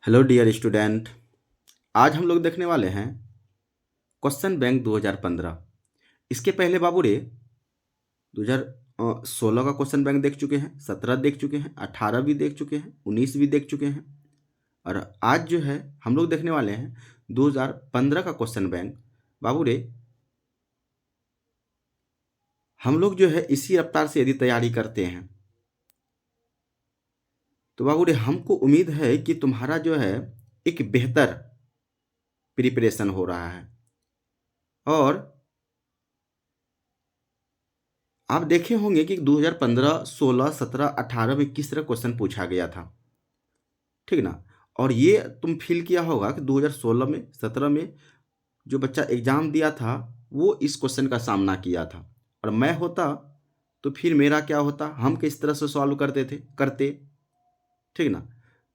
Hello dear student. आज हम लोग देखने वाले हैं क्वेश्चन बैंक 2015। इसके पहले बाबू रे 2016 का क्वेश्चन बैंक देख चुके हैं, 17 देख चुके हैं, 18 भी देख चुके हैं, 19 भी देख चुके हैं। और आज जो है हम लोग देखने वाले हैं 2015 का क्वेश्चन बैंक। बाबू रे हम लोग जो है इसी रफ्तार से यदि तैयारी करते हैं तो बाबू रे हमको उम्मीद है कि तुम्हारा जो है एक बेहतर प्रिपरेशन हो रहा है। और आप देखे होंगे कि 2015, 16, 17, 18 में किस तरह क्वेश्चन पूछा गया था, ठीक ना। और ये तुम फील किया होगा कि 2016 में, 17 में जो बच्चा एग्ज़ाम दिया था वो इस क्वेश्चन का सामना किया था। और मैं होता तो फिर मेरा क्या होता, हम किस तरह से सॉल्व करते, ठीक ना।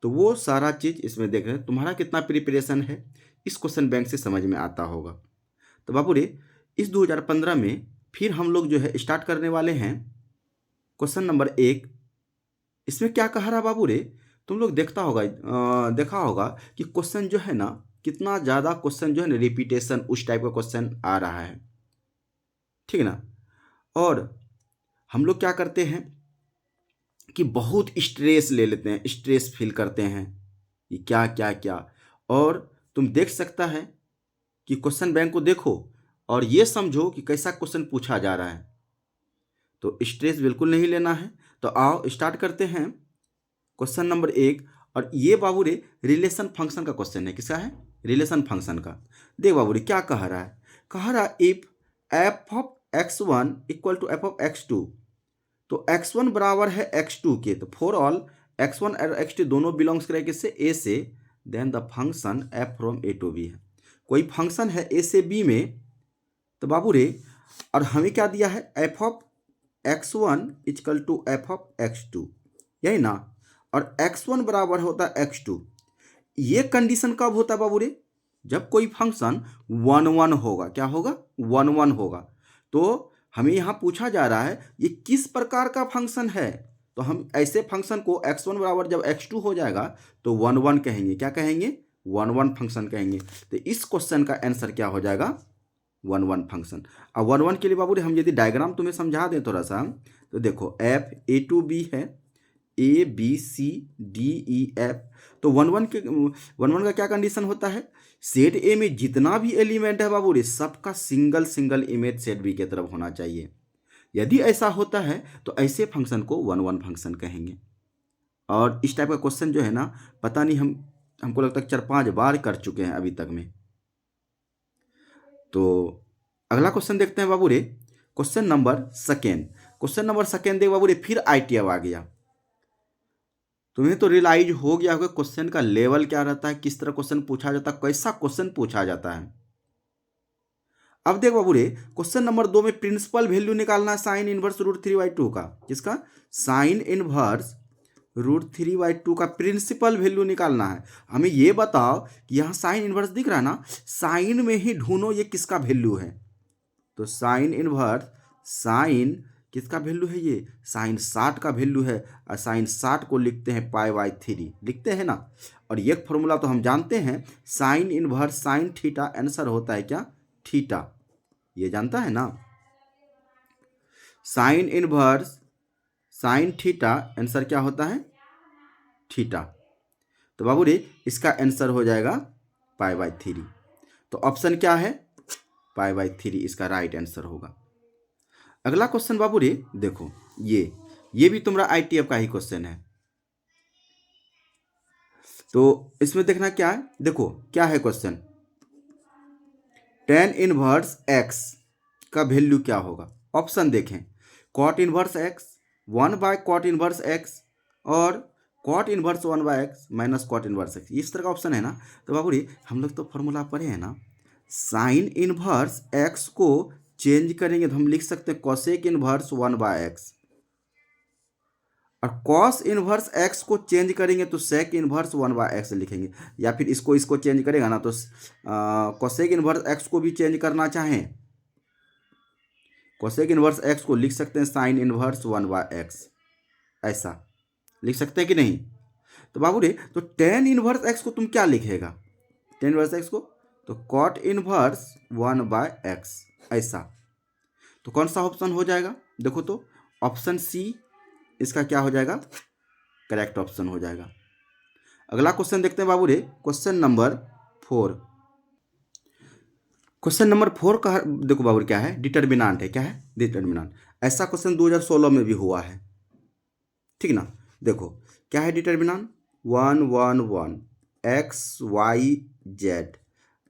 तो वो सारा चीज़ इसमें देख रहे हैं, तुम्हारा कितना प्रिपरेशन है इस क्वेश्चन बैंक से समझ में आता होगा। तो बाबू रे इस 2015 में फिर हम लोग जो है स्टार्ट करने वाले हैं क्वेश्चन नंबर 1। इसमें क्या कह रहा बाबू रे, तुम लोग देखा होगा कि क्वेश्चन जो है ना, कितना ज़्यादा क्वेश्चन जो है ना रिपीटेशन उस टाइप का क्वेश्चन आ रहा है, ठीक ना। और हम लोग क्या करते हैं कि बहुत स्ट्रेस ले लेते हैं, स्ट्रेस फील करते हैं कि क्या क्या क्या। और तुम देख सकता है कि क्वेश्चन बैंक को देखो और ये समझो कि कैसा क्वेश्चन पूछा जा रहा है। तो स्ट्रेस बिल्कुल नहीं लेना है। तो आओ स्टार्ट करते हैं क्वेश्चन नंबर 1। और ये बाबू रे रिलेशन फंक्शन का क्वेश्चन है। किसका है? रिलेशन फंक्शन का। देख बाबू रे क्या कह रहा है, if f of x1 equal to f of x2, तो x1 बराबर है x2 के, तो फॉर ऑल x1 और x2 दोनों बिलोंग्स करें किससे? a से। Then the function f from a to b है। कोई फंक्शन है a से b में, तो बाबू रे और हमें क्या दिया है, f of x1 equal to f of x2, यही ना। और x1 बराबर होता है x2। ये कंडीशन कब होता है बाबू रे? जब कोई फंक्शन 1 1 होगा। क्या होगा? 1 1 होगा। तो हमें यहाँ पूछा जा रहा है ये किस प्रकार का फंक्शन है। तो हम ऐसे फंक्शन को x1 बराबर जब x2 हो जाएगा तो 1 1 कहेंगे। क्या कहेंगे? 1 1 फंक्शन कहेंगे। तो इस क्वेश्चन का आंसर क्या हो जाएगा? 1 1 फंक्शन। अब 1 1 के लिए बाबू रे हम यदि डायग्राम तुम्हें समझा दें थोड़ा सा, तो देखो एफ ए टू बी है, A B C D E F. तो 1 1 का क्या कंडीशन होता है? सेट ए में जितना भी एलिमेंट है बाबू रे सबका single single image set B की तरफ होना चाहिए। यदि ऐसा होता है तो ऐसे फंक्शन को 1 1 फंक्शन कहेंगे। और इस टाइप का क्वेश्चन जो है ना, पता नहीं हमको लगता है 4 5 बार कर चुके हैं अभी तक में। तो अगला क्वेश्चन देखते हैं बाबू रे, क्वेश्चन नंबर सेकेंड देख बाबू रे, फिर आईटी अब आ गया। तुम्हें तो रियलाइज हो गया होगा क्वेश्चन का लेवल क्या रहता है, किस तरह क्वेश्चन पूछा जाता है, कैसा क्वेश्चन पूछा जाता है। अब देख बाबू रे क्वेश्चन नंबर 2 में प्रिंसिपल वैल्यू निकालना है साइन इनवर्स √3/2 का। किसका? साइन इनवर्स √3/2 का प्रिंसिपल वैल्यू निकालना है। हमें ये बताओ कि यहाँ साइन इनवर्स दिख रहा है ना, साइन में ही ढूंढो ये किसका वैल्यू है। तो साइन इनवर्स, साइन किसका वैल्यू है? ये साइन 60 का वैल्यू है। और साइन 60 को लिखते हैं π/3, लिखते हैं ना। और ये फॉर्मूला तो हम जानते हैं, sine inverse sine theta answer होता है क्या? थीटा। ये जानता है ना, sine inverse sine theta answer क्या होता है? थीटा। तो बाबू रे इसका आंसर हो जाएगा π/3। तो ऑप्शन क्या है? π/3 इसका राइट आंसर होगा। अगला क्वेश्चन बाबू रे देखो, ये भी तुम्हारा आईटीएफ का ही क्वेश्चन है। तो इसमें देखना क्या है, देखो क्या है क्वेश्चन। टेन इनवर्स एक्स का वैल्यू क्या होगा? ऑप्शन देखें, कॉट इनवर्स एक्स, 1/कॉट इनवर्स एक्स, और cot inverse 1/x minus cot inverse x. इस तरह का ऑप्शन है ना। तो बाबू रे हम लोग तो फॉर्मूला पढ़े हैं ना, साइन इनवर्स एक्स को चेंज करेंगे तो हम लिख सकते हैं कॉसेक इनवर्स 1/x, और कॉस इनवर्स एक्स को चेंज करेंगे तो सेक इनवर्स 1/x लिखेंगे। या फिर इसको चेंज करेगा ना तो कॉसेक इनवर्स एक्स को भी चेंज करना चाहें, कॉसेक इनवर्स एक्स को लिख सकते हैं साइन इनवर्स 1/x, ऐसा लिख सकते हैं कि नहीं? तो बाबू रे, तो टेन इनवर्स एक्स को तुम क्या लिखेगा, टेन इनवर्स एक्स को, तो कॉट इनवर्स 1/x, ऐसा। तो कौन सा ऑप्शन हो जाएगा, देखो तो ऑप्शन सी इसका क्या हो जाएगा, करेक्ट ऑप्शन हो जाएगा। अगला क्वेश्चन देखते हैं बाबू रे, क्वेश्चन नंबर 4। क्वेश्चन नंबर 4 का देखो बाबू क्या है, डिटर्मिनांट है, क्या है, डिटर्मिनांट। ऐसा क्वेश्चन 2016 में भी हुआ है, ठीक ना। देखो क्या है डिटर्मिनांट, 1 1 1 एक्स वाई जेड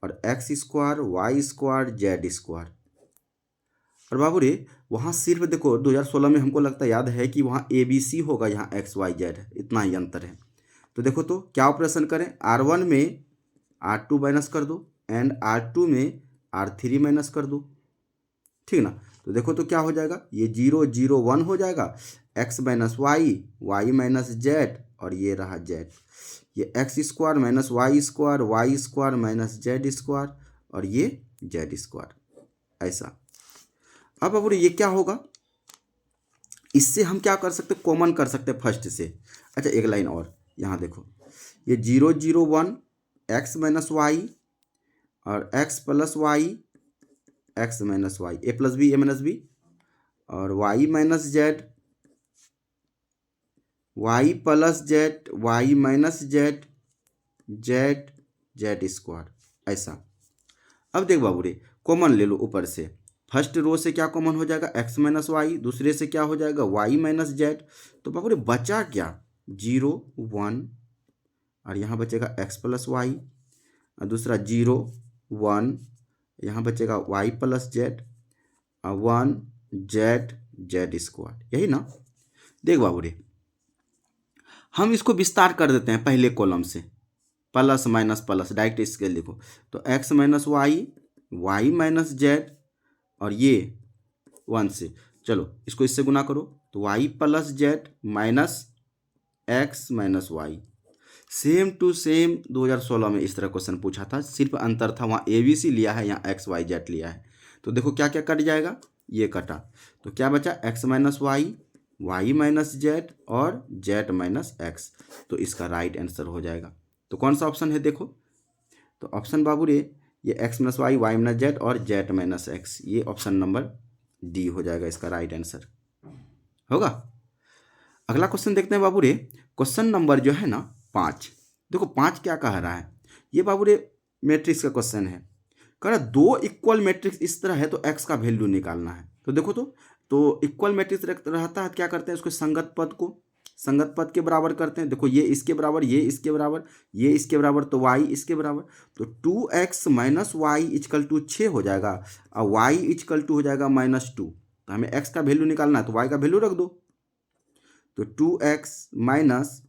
और X square Y square Z square. और बाबू रे वहाँ सिर्फ देखो 2016 में हमको लगता है, याद है कि वहाँ ए बी सी होगा, यहाँ एक्स वाई जेड है, इतना ही अंतर है। तो देखो तो क्या ऑपरेशन करें, R1 में R2 माइनस कर दो एंड R2 में R3 माइनस कर दो, ठीक ना। तो देखो तो क्या हो जाएगा, ये 0 0 1 हो जाएगा, x minus Y, Y minus Z और ये रहा जेड, ये X square minus Y square minus Z square और ये जेड स्क्वायर, ऐसा। अब अब ये क्या होगा, इससे हम क्या कर सकते, कॉमन कर सकते हैं फर्स्ट से। अच्छा एक लाइन और, यहाँ देखो ये 0 0 1 एक्स माइनस वाई और x plus y, x minus y, a plus b a minus b और y minus z, y plus z, y minus z, z z square, ऐसा। अब देख बाबू रे, कॉमन ले लो ऊपर से, फर्स्ट रो से क्या कॉमन हो जाएगा, एक्स माइनस वाई, दूसरे से क्या हो जाएगा, वाई माइनस जेड। तो बाबू रे बचा क्या, 0 1 और यहाँ बचेगा एक्स प्लस वाई और दूसरा 0 1, यहाँ बचेगा वाई प्लस जेड और 1 जेड जेड स्क्वायर, यही ना। देख बाबू रे हम इसको विस्तार कर देते हैं पहले कॉलम से, plus minus plus direct scale लिखो, तो X minus Y, Y minus Z और ये 1 से, चलो इसको इससे गुना करो, तो Y plus Z minus X minus Y. Same to same 2016 में इस तरह क्वेश्चन पूछा था, सिर्फ अंतर था वहाँ ABC लिया है, यहाँ एक्स वाई जेड लिया है। तो देखो क्या क्या कट जाएगा, ये कटा, तो क्या बचा, X minus Y, Y minus Z और जेड माइनस एक्स। तो इसका राइट आंसर हो जाएगा। तो कौन सा ऑप्शन है देखो, तो ऑप्शन बाबू रे ये X minus Y, Y minus Z और जेड माइनस एक्स, ये ऑप्शन नंबर डी हो जाएगा, इसका राइट आंसर होगा। अगला क्वेश्चन देखते हैं बाबू रे, क्वेश्चन नंबर जो है ना 5। देखो 5 क्या कह रहा है, ये बाबू रे मैट्रिक्स का क्वेश्चन है, कह रहा दो इक्वल मैट्रिक्स इस तरह है तो एक्स का वैल्यू निकालना है। तो देखो तो इक्वल मैट्रिक्स रहता है, क्या करते हैं उसको संगत पद के बराबर करते हैं। देखो ये इसके बराबर, ये इसके बराबर, ये इसके बराबर, तो y इसके बराबर, तो 2x minus Y is equal to 6 हो जाएगा और y इजकल टू हो जाएगा -2। तो हमें x का वैल्यू निकालना है, तो y का वैल्यू रख दो, तो 2x minus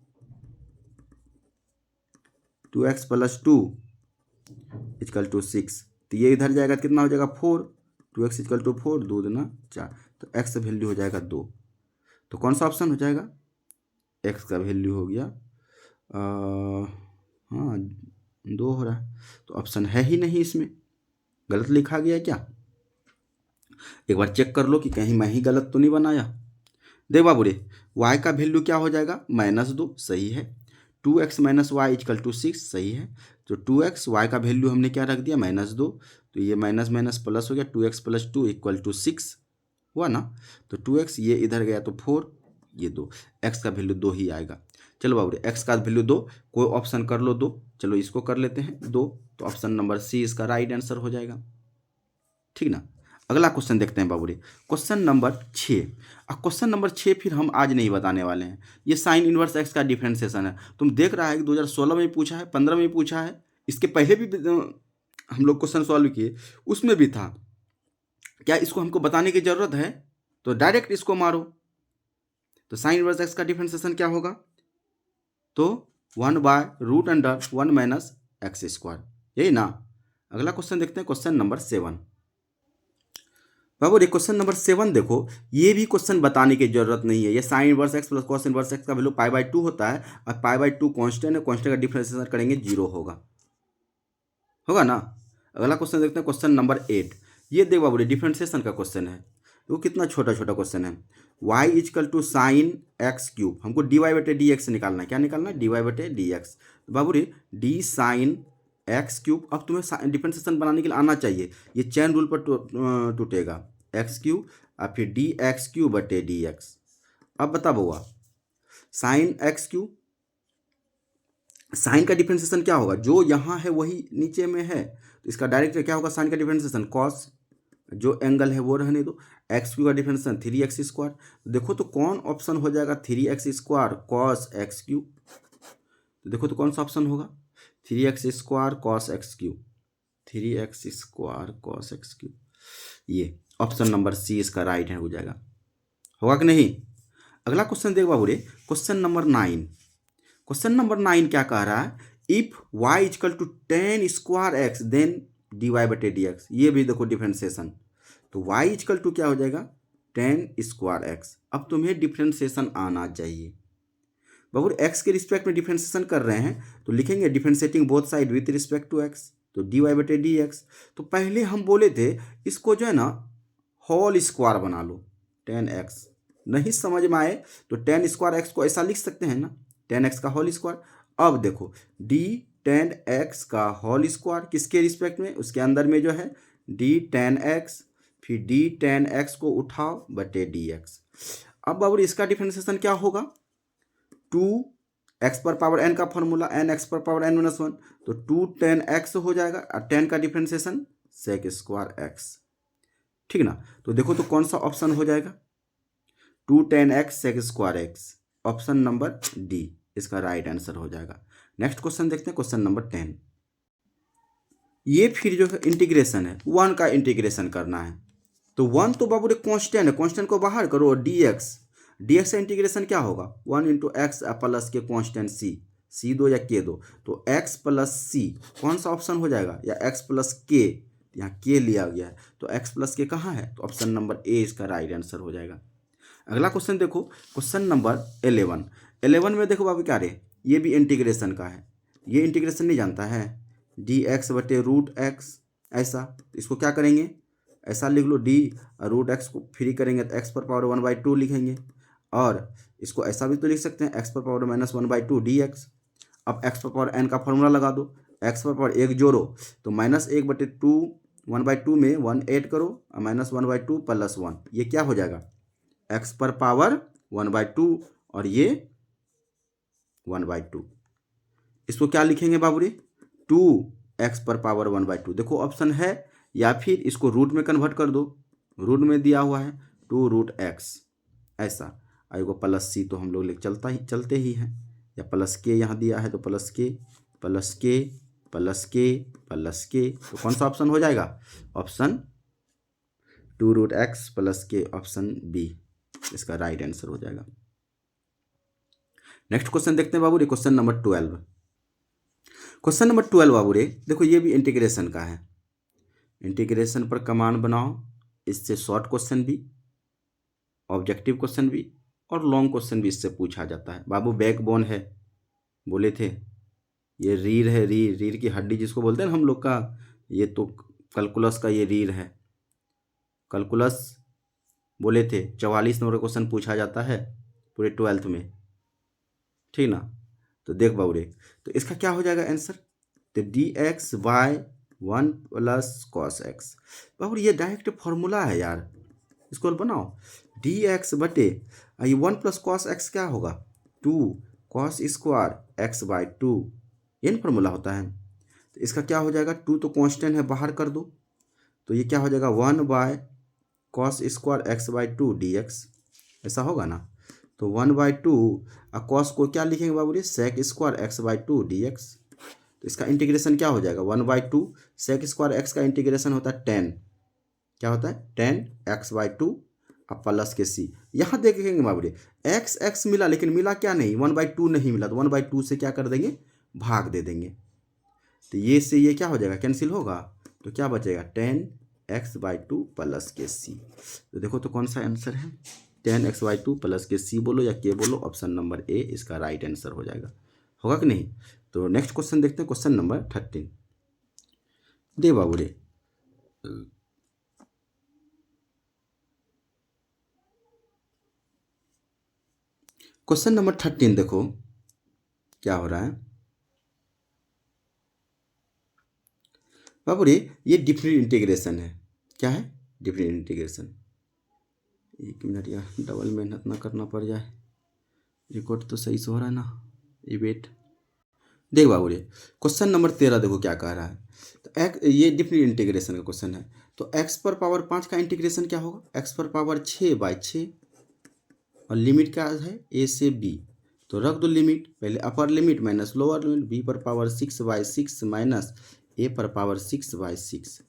2x plus 2 is equal to 6, तो ये इधर जाएगा कितना हो जाएगा 4, 2x इजकल टू 4, 2 दूना 4, तो x वैल्यू हो जाएगा 2। तो कौन सा ऑप्शन हो जाएगा, x का वैल्यू हो गया हाँ 2 हो रहा है, तो ऑप्शन है ही नहीं, इसमें गलत लिखा गया क्या, एक बार चेक कर लो कि कहीं मैं ही गलत तो नहीं बनाया। देख बाबू रे y का वैल्यू क्या हो जाएगा, -2, सही है, 2x minus Y is equal to 6, सही है, तो 2x, y का वैल्यू हमने क्या रख दिया -2, तो ये माइनस माइनस प्लस हो गया, 2x प्लस 2 इक्वल टू 6 हुआ ना, तो 2x ये इधर गया तो 4, ये 2, x का वैल्यू 2 ही आएगा। चलो बाबू x का वैल्यू 2, कोई ऑप्शन कर लो 2, चलो इसको कर लेते हैं 2, तो ऑप्शन नंबर सी इसका राइट आंसर हो जाएगा, ठीक ना। अगला क्वेश्चन देखते हैं बाबू रे, क्वेश्चन नंबर 6। अब क्वेश्चन नंबर 6 फिर हम आज नहीं बताने वाले हैं, ये साइन इनवर्स एक्स का डिफरेंशिएशन है। तुम देख रहा है कि 2016 में पूछा है, 15 में पूछा है, इसके पहले भी हम लोग क्वेश्चन सॉल्व किए, उसमें भी था। क्या इसको हमको बताने की जरूरत है, तो डायरेक्ट इसको मारो, तो साइन इनवर्स एक्स का डिफरेंशिएशन क्या होगा, तो 1/√1 माइनस एक्स स्क्वायर, यही ना। अगला क्वेश्चन देखते हैं, क्वेश्चन नंबर 7। बाबू ये क्वेश्चन नंबर 7 देखो, ये भी क्वेश्चन बताने की जरूरत नहीं है, ये sine inverse x plus cos inverse x का वैल्यू π/2 होता है और π/2 कांस्टेंट है, कांस्टेंट का डिफरेंशिएशन करेंगे 0 होगा ना। अगला क्वेश्चन देखते हैं, क्वेश्चन नंबर 8। ये देख बाबू डिफरेंशिएशन का क्वेश्चन है, वो कितना छोटा छोटा क्वेश्चन है। y equal to sine X cube, हमको dy बटे डी एक्स निकालना है। क्या निकालना है? dy बटे डी एक्स। बाबू रे डी साइन एक्स क्यूब, अब तुम्हें डिफरेंशिएशन बनाने के लिए आना चाहिए, ये चैन रूल पर टूटेगा। एक्स क्यूब और फिर डी एक्स क्यूब बटे डी एक्स। अब बता बउआ, साइन एक्स क्यूब, साइन का डिफरेंशिएशन क्या होगा? जो यहाँ है वही नीचे में है, तो इसका डायरेक्ट क्या होगा? साइन का डिफरेंशिएशन कॉस, जो एंगल है वो रहने दो। एक्स क्यू का डिफरेंशिएशन 3x स्क्वायर। देखो तो कौन ऑप्शन हो जाएगा? 3x square cos x cube. तो देखो तो कौन सा ऑप्शन होगा? 3x square cos x cube, 3x square cos x cube. ये ऑप्शन नंबर सी इसका राइट है हो जाएगा। होगा कि नहीं? अगला क्वेश्चन देख बाबू रे, क्वेश्चन नंबर 9। क्वेश्चन नंबर 9 क्या कह रहा है? If y equal to tan square X then D Y बटे डी एक्स। ये भी देखो डिफरेंशिएशन, तो y इजकल टू क्या हो जाएगा? Tan square X. अब तुम्हें डिफरेंशिएशन आना चाहिए बाबू। x के रिस्पेक्ट में डिफरेंशिएशन कर रहे हैं तो लिखेंगे differentiating both side with respect to x, तो डी वाई बटे डी एक्स। तो पहले हम बोले थे इसको जो है ना होल स्क्वायर बना लो, 10x। नहीं समझ में आए तो 10 स्क्वायर एक्स को ऐसा लिख सकते हैं ना, 10x का होल स्क्वायर। अब देखो डी 10x का होल स्क्वायर किसके रिस्पेक्ट में? उसके अंदर में जो है डी 10x, फिर डी 10x को उठाओ बटे डी एक्स। अब बाबू इसका डिफरेंशिएशन क्या होगा? 2x पर पावर n का फॉर्मूला, n x पर पावर n माइनस 1, तो 2 10x हो जाएगा और 10 का डिफरेंशिएशन सेक स्क्वायर x। ठीक ना? तो देखो तो कौन सा ऑप्शन हो जाएगा? 2 10x sec square x, option number D इसका राइट आंसर हो जाएगा। नेक्स्ट क्वेश्चन देखते हैं, क्वेश्चन नंबर 10। ये फिर जो है इंटीग्रेशन है, 1 का इंटीग्रेशन करना है। तो 1 तो बाबू रे कॉन्स्टेंट है, कॉन्स्टेंट को बाहर करो और डी एक्स का इंटीग्रेशन क्या होगा? 1 इंटू एक्स प्लस के कॉन्स्टेंट सी दो या के दो, तो एक्स प्लस सी कौन सा ऑप्शन हो जाएगा? या एक्स प्लस के, यहाँ के लिया गया है तो एक्स प्लस के कहाँ है? तो ऑप्शन नंबर ए इसका राइट आंसर हो जाएगा। अगला क्वेश्चन देखो, क्वेश्चन नंबर 11 में देखो बाबू क्या रे, ये भी इंटीग्रेशन का है। ये इंटीग्रेशन नहीं जानता है? डी एक्स बटे रूट एक्स, ऐसा इसको क्या करेंगे? ऐसा लिख लो, डी रूट एक्स को फ्री करेंगे तो एक्स पर पावर 1/2 लिखेंगे, और इसको ऐसा भी तो लिख सकते हैं एक्स पर पावर माइनस 1/2 डी एक्स। अब एक्स पर पावर एन का फॉर्मूला लगा दो, एक्स पर पावर 1 जोड़ो तो -1/2, 1/2 में 1 ऐड करो और -1/2 प्लस 1, ये क्या हो जाएगा? एक्स पर पावर 1/2 और ये 1/2। इसको क्या लिखेंगे बाबू रे? 2x पर पावर 1/2। देखो ऑप्शन है, या फिर इसको रूट में कन्वर्ट कर दो, रूट में दिया हुआ है 2√x, ऐसा आएगा प्लस सी, तो हम लोग चलते ही हैं, या प्लस के यहाँ दिया है तो प्लस के प्लस के प्लस के प्लस के, तो कौन सा ऑप्शन हो जाएगा? ऑप्शन 2√x प्लस के, ऑप्शन बी इसका राइट आंसर हो जाएगा। नेक्स्ट क्वेश्चन देखते हैं बाबू रे, क्वेश्चन नंबर 12। क्वेश्चन नंबर 12 बाबू रे देखो, ये भी इंटीग्रेशन का है। इंटीग्रेशन पर कमांड बनाओ, इससे शॉर्ट क्वेश्चन भी, ऑब्जेक्टिव क्वेश्चन भी और लॉन्ग क्वेश्चन भी इससे पूछा जाता है। बाबू बैकबोन है, बोले थे, ये रीढ़ है, रीढ़ की हड्डी जिसको बोलते हैं ना हम लोग का, ये तो कैलकुलस का ये रीढ़ है। कैलकुलस बोले थे 44 नंबर क्वेश्चन पूछा जाता है पूरे 12th में, ठीक ना? तो देख बाबू रे, तो इसका क्या हो जाएगा आंसर? तो d x by 1 plus cos x. बाबू ये डायरेक्ट फॉर्मूला है यार, इसको बनाओ, डी एक्स बटे ये 1 प्लस कॉस एक्स क्या होगा? 2 कॉस स्क्वायर एक्स बाय 2, ये फॉर्मूला होता है। तो इसका क्या हो जाएगा? 2 तो कांस्टेंट है, बाहर कर दो, तो ये क्या हो जाएगा? 1 by cos square X by 2 D X, ऐसा होगा ना? तो 1/2 और कॉस को क्या लिखेंगे बाबू रे? Sec square X by 2 D X. तो इसका इंटीग्रेशन क्या हो जाएगा? 1/2 सेक स्क्वायर एक्स का इंटीग्रेशन होता है 10, क्या होता है? 10x/2 अब प्लस के सी। यहाँ देखेंगे बाबू रे x मिला, लेकिन मिला क्या नहीं? 1/2 नहीं मिला, तो 1/2 से क्या कर देंगे? भाग दे देंगे, तो ये से ये क्या हो जाएगा? कैंसिल होगा, तो क्या बचेगा? 10x/2 प्लस के सी। तो देखो तो कौन सा आंसर है? 10x/2 प्लस के सी बोलो या के बोलो, ऑप्शन नंबर ए इसका राइट आंसर हो जाएगा। होगा कि नहीं? तो नेक्स्ट क्वेश्चन देखते हैं, क्वेश्चन नंबर 13। दे बाबू रे, क्वेश्चन नंबर 13 देखो क्या हो रहा है बाबू रे। ये डिफरेंट इंटीग्रेशन है। क्या है? Different integration. 1 मिनट यार, डबल मेहनत ना करना पड़ जाए। रिकॉर्ड तो सही से हो रहा है ना? ये वेट देख बाबू रे, क्वेश्चन नंबर 13 देखो क्या कह रहा है। तो ये डिफरेंट इंटीग्रेशन का क्वेश्चन है। तो x पर पावर 5 का इंटीग्रेशन क्या होगा? x पर पावर 6/6 और लिमिट क्या है? a से b। तो रख दो लिमिट, पहले upper limit minus lower limit. b पर पावर 6/6 माइनस a पर पावर 6/6।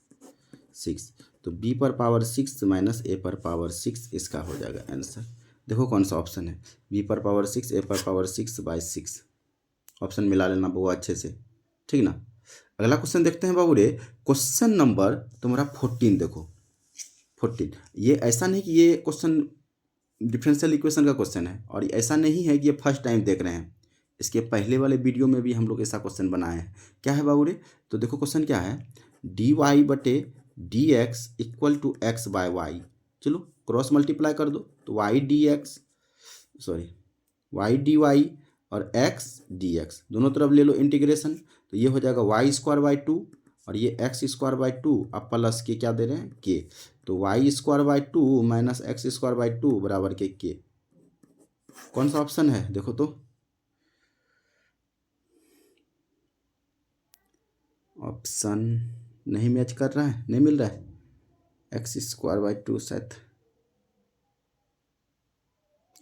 तो b पर पावर 6 माइनस a पर पावर 6 इसका हो जाएगा आंसर। देखो कौन सा ऑप्शन है, b पर पावर 6 a पर पावर 6/6। ऑप्शन मिला लेना बहु अच्छे से, ठीक ना। अगला क्वेश्चन देखते हैं बाबू रे। क्वेश्चन नंबर तुम्हारा 14 देखो। 14 ये ऐसा नहीं कि ये क्वेश्चन डिफरेंशियल इक्वेशन का क्वेश्चन है, और ऐसा नहीं है कि ये फर्स्ट टाइम देख रहे हैं। इसके पहले वाले वीडियो में भी हम लोग ऐसा क्वेश्चन बनाए हैं। क्या है बाबू रे? तो देखो क्वेश्चन क्या है, dy/dx इक्वल टू x/y। चलो क्रॉस मल्टीप्लाई कर दो, तो y dy और x dx दोनों तरफ ले लो इंटीग्रेशन। तो ये हो जाएगा y² और ये x²/2 अब प्लस के क्या दे रहे हैं k। तो y² माइनस x² बराबर के। कौन सा ऑप्शन है देखो तो? ऑप्शन नहीं मैच कर रहा है, नहीं मिल रहा है। x²/2 शायद,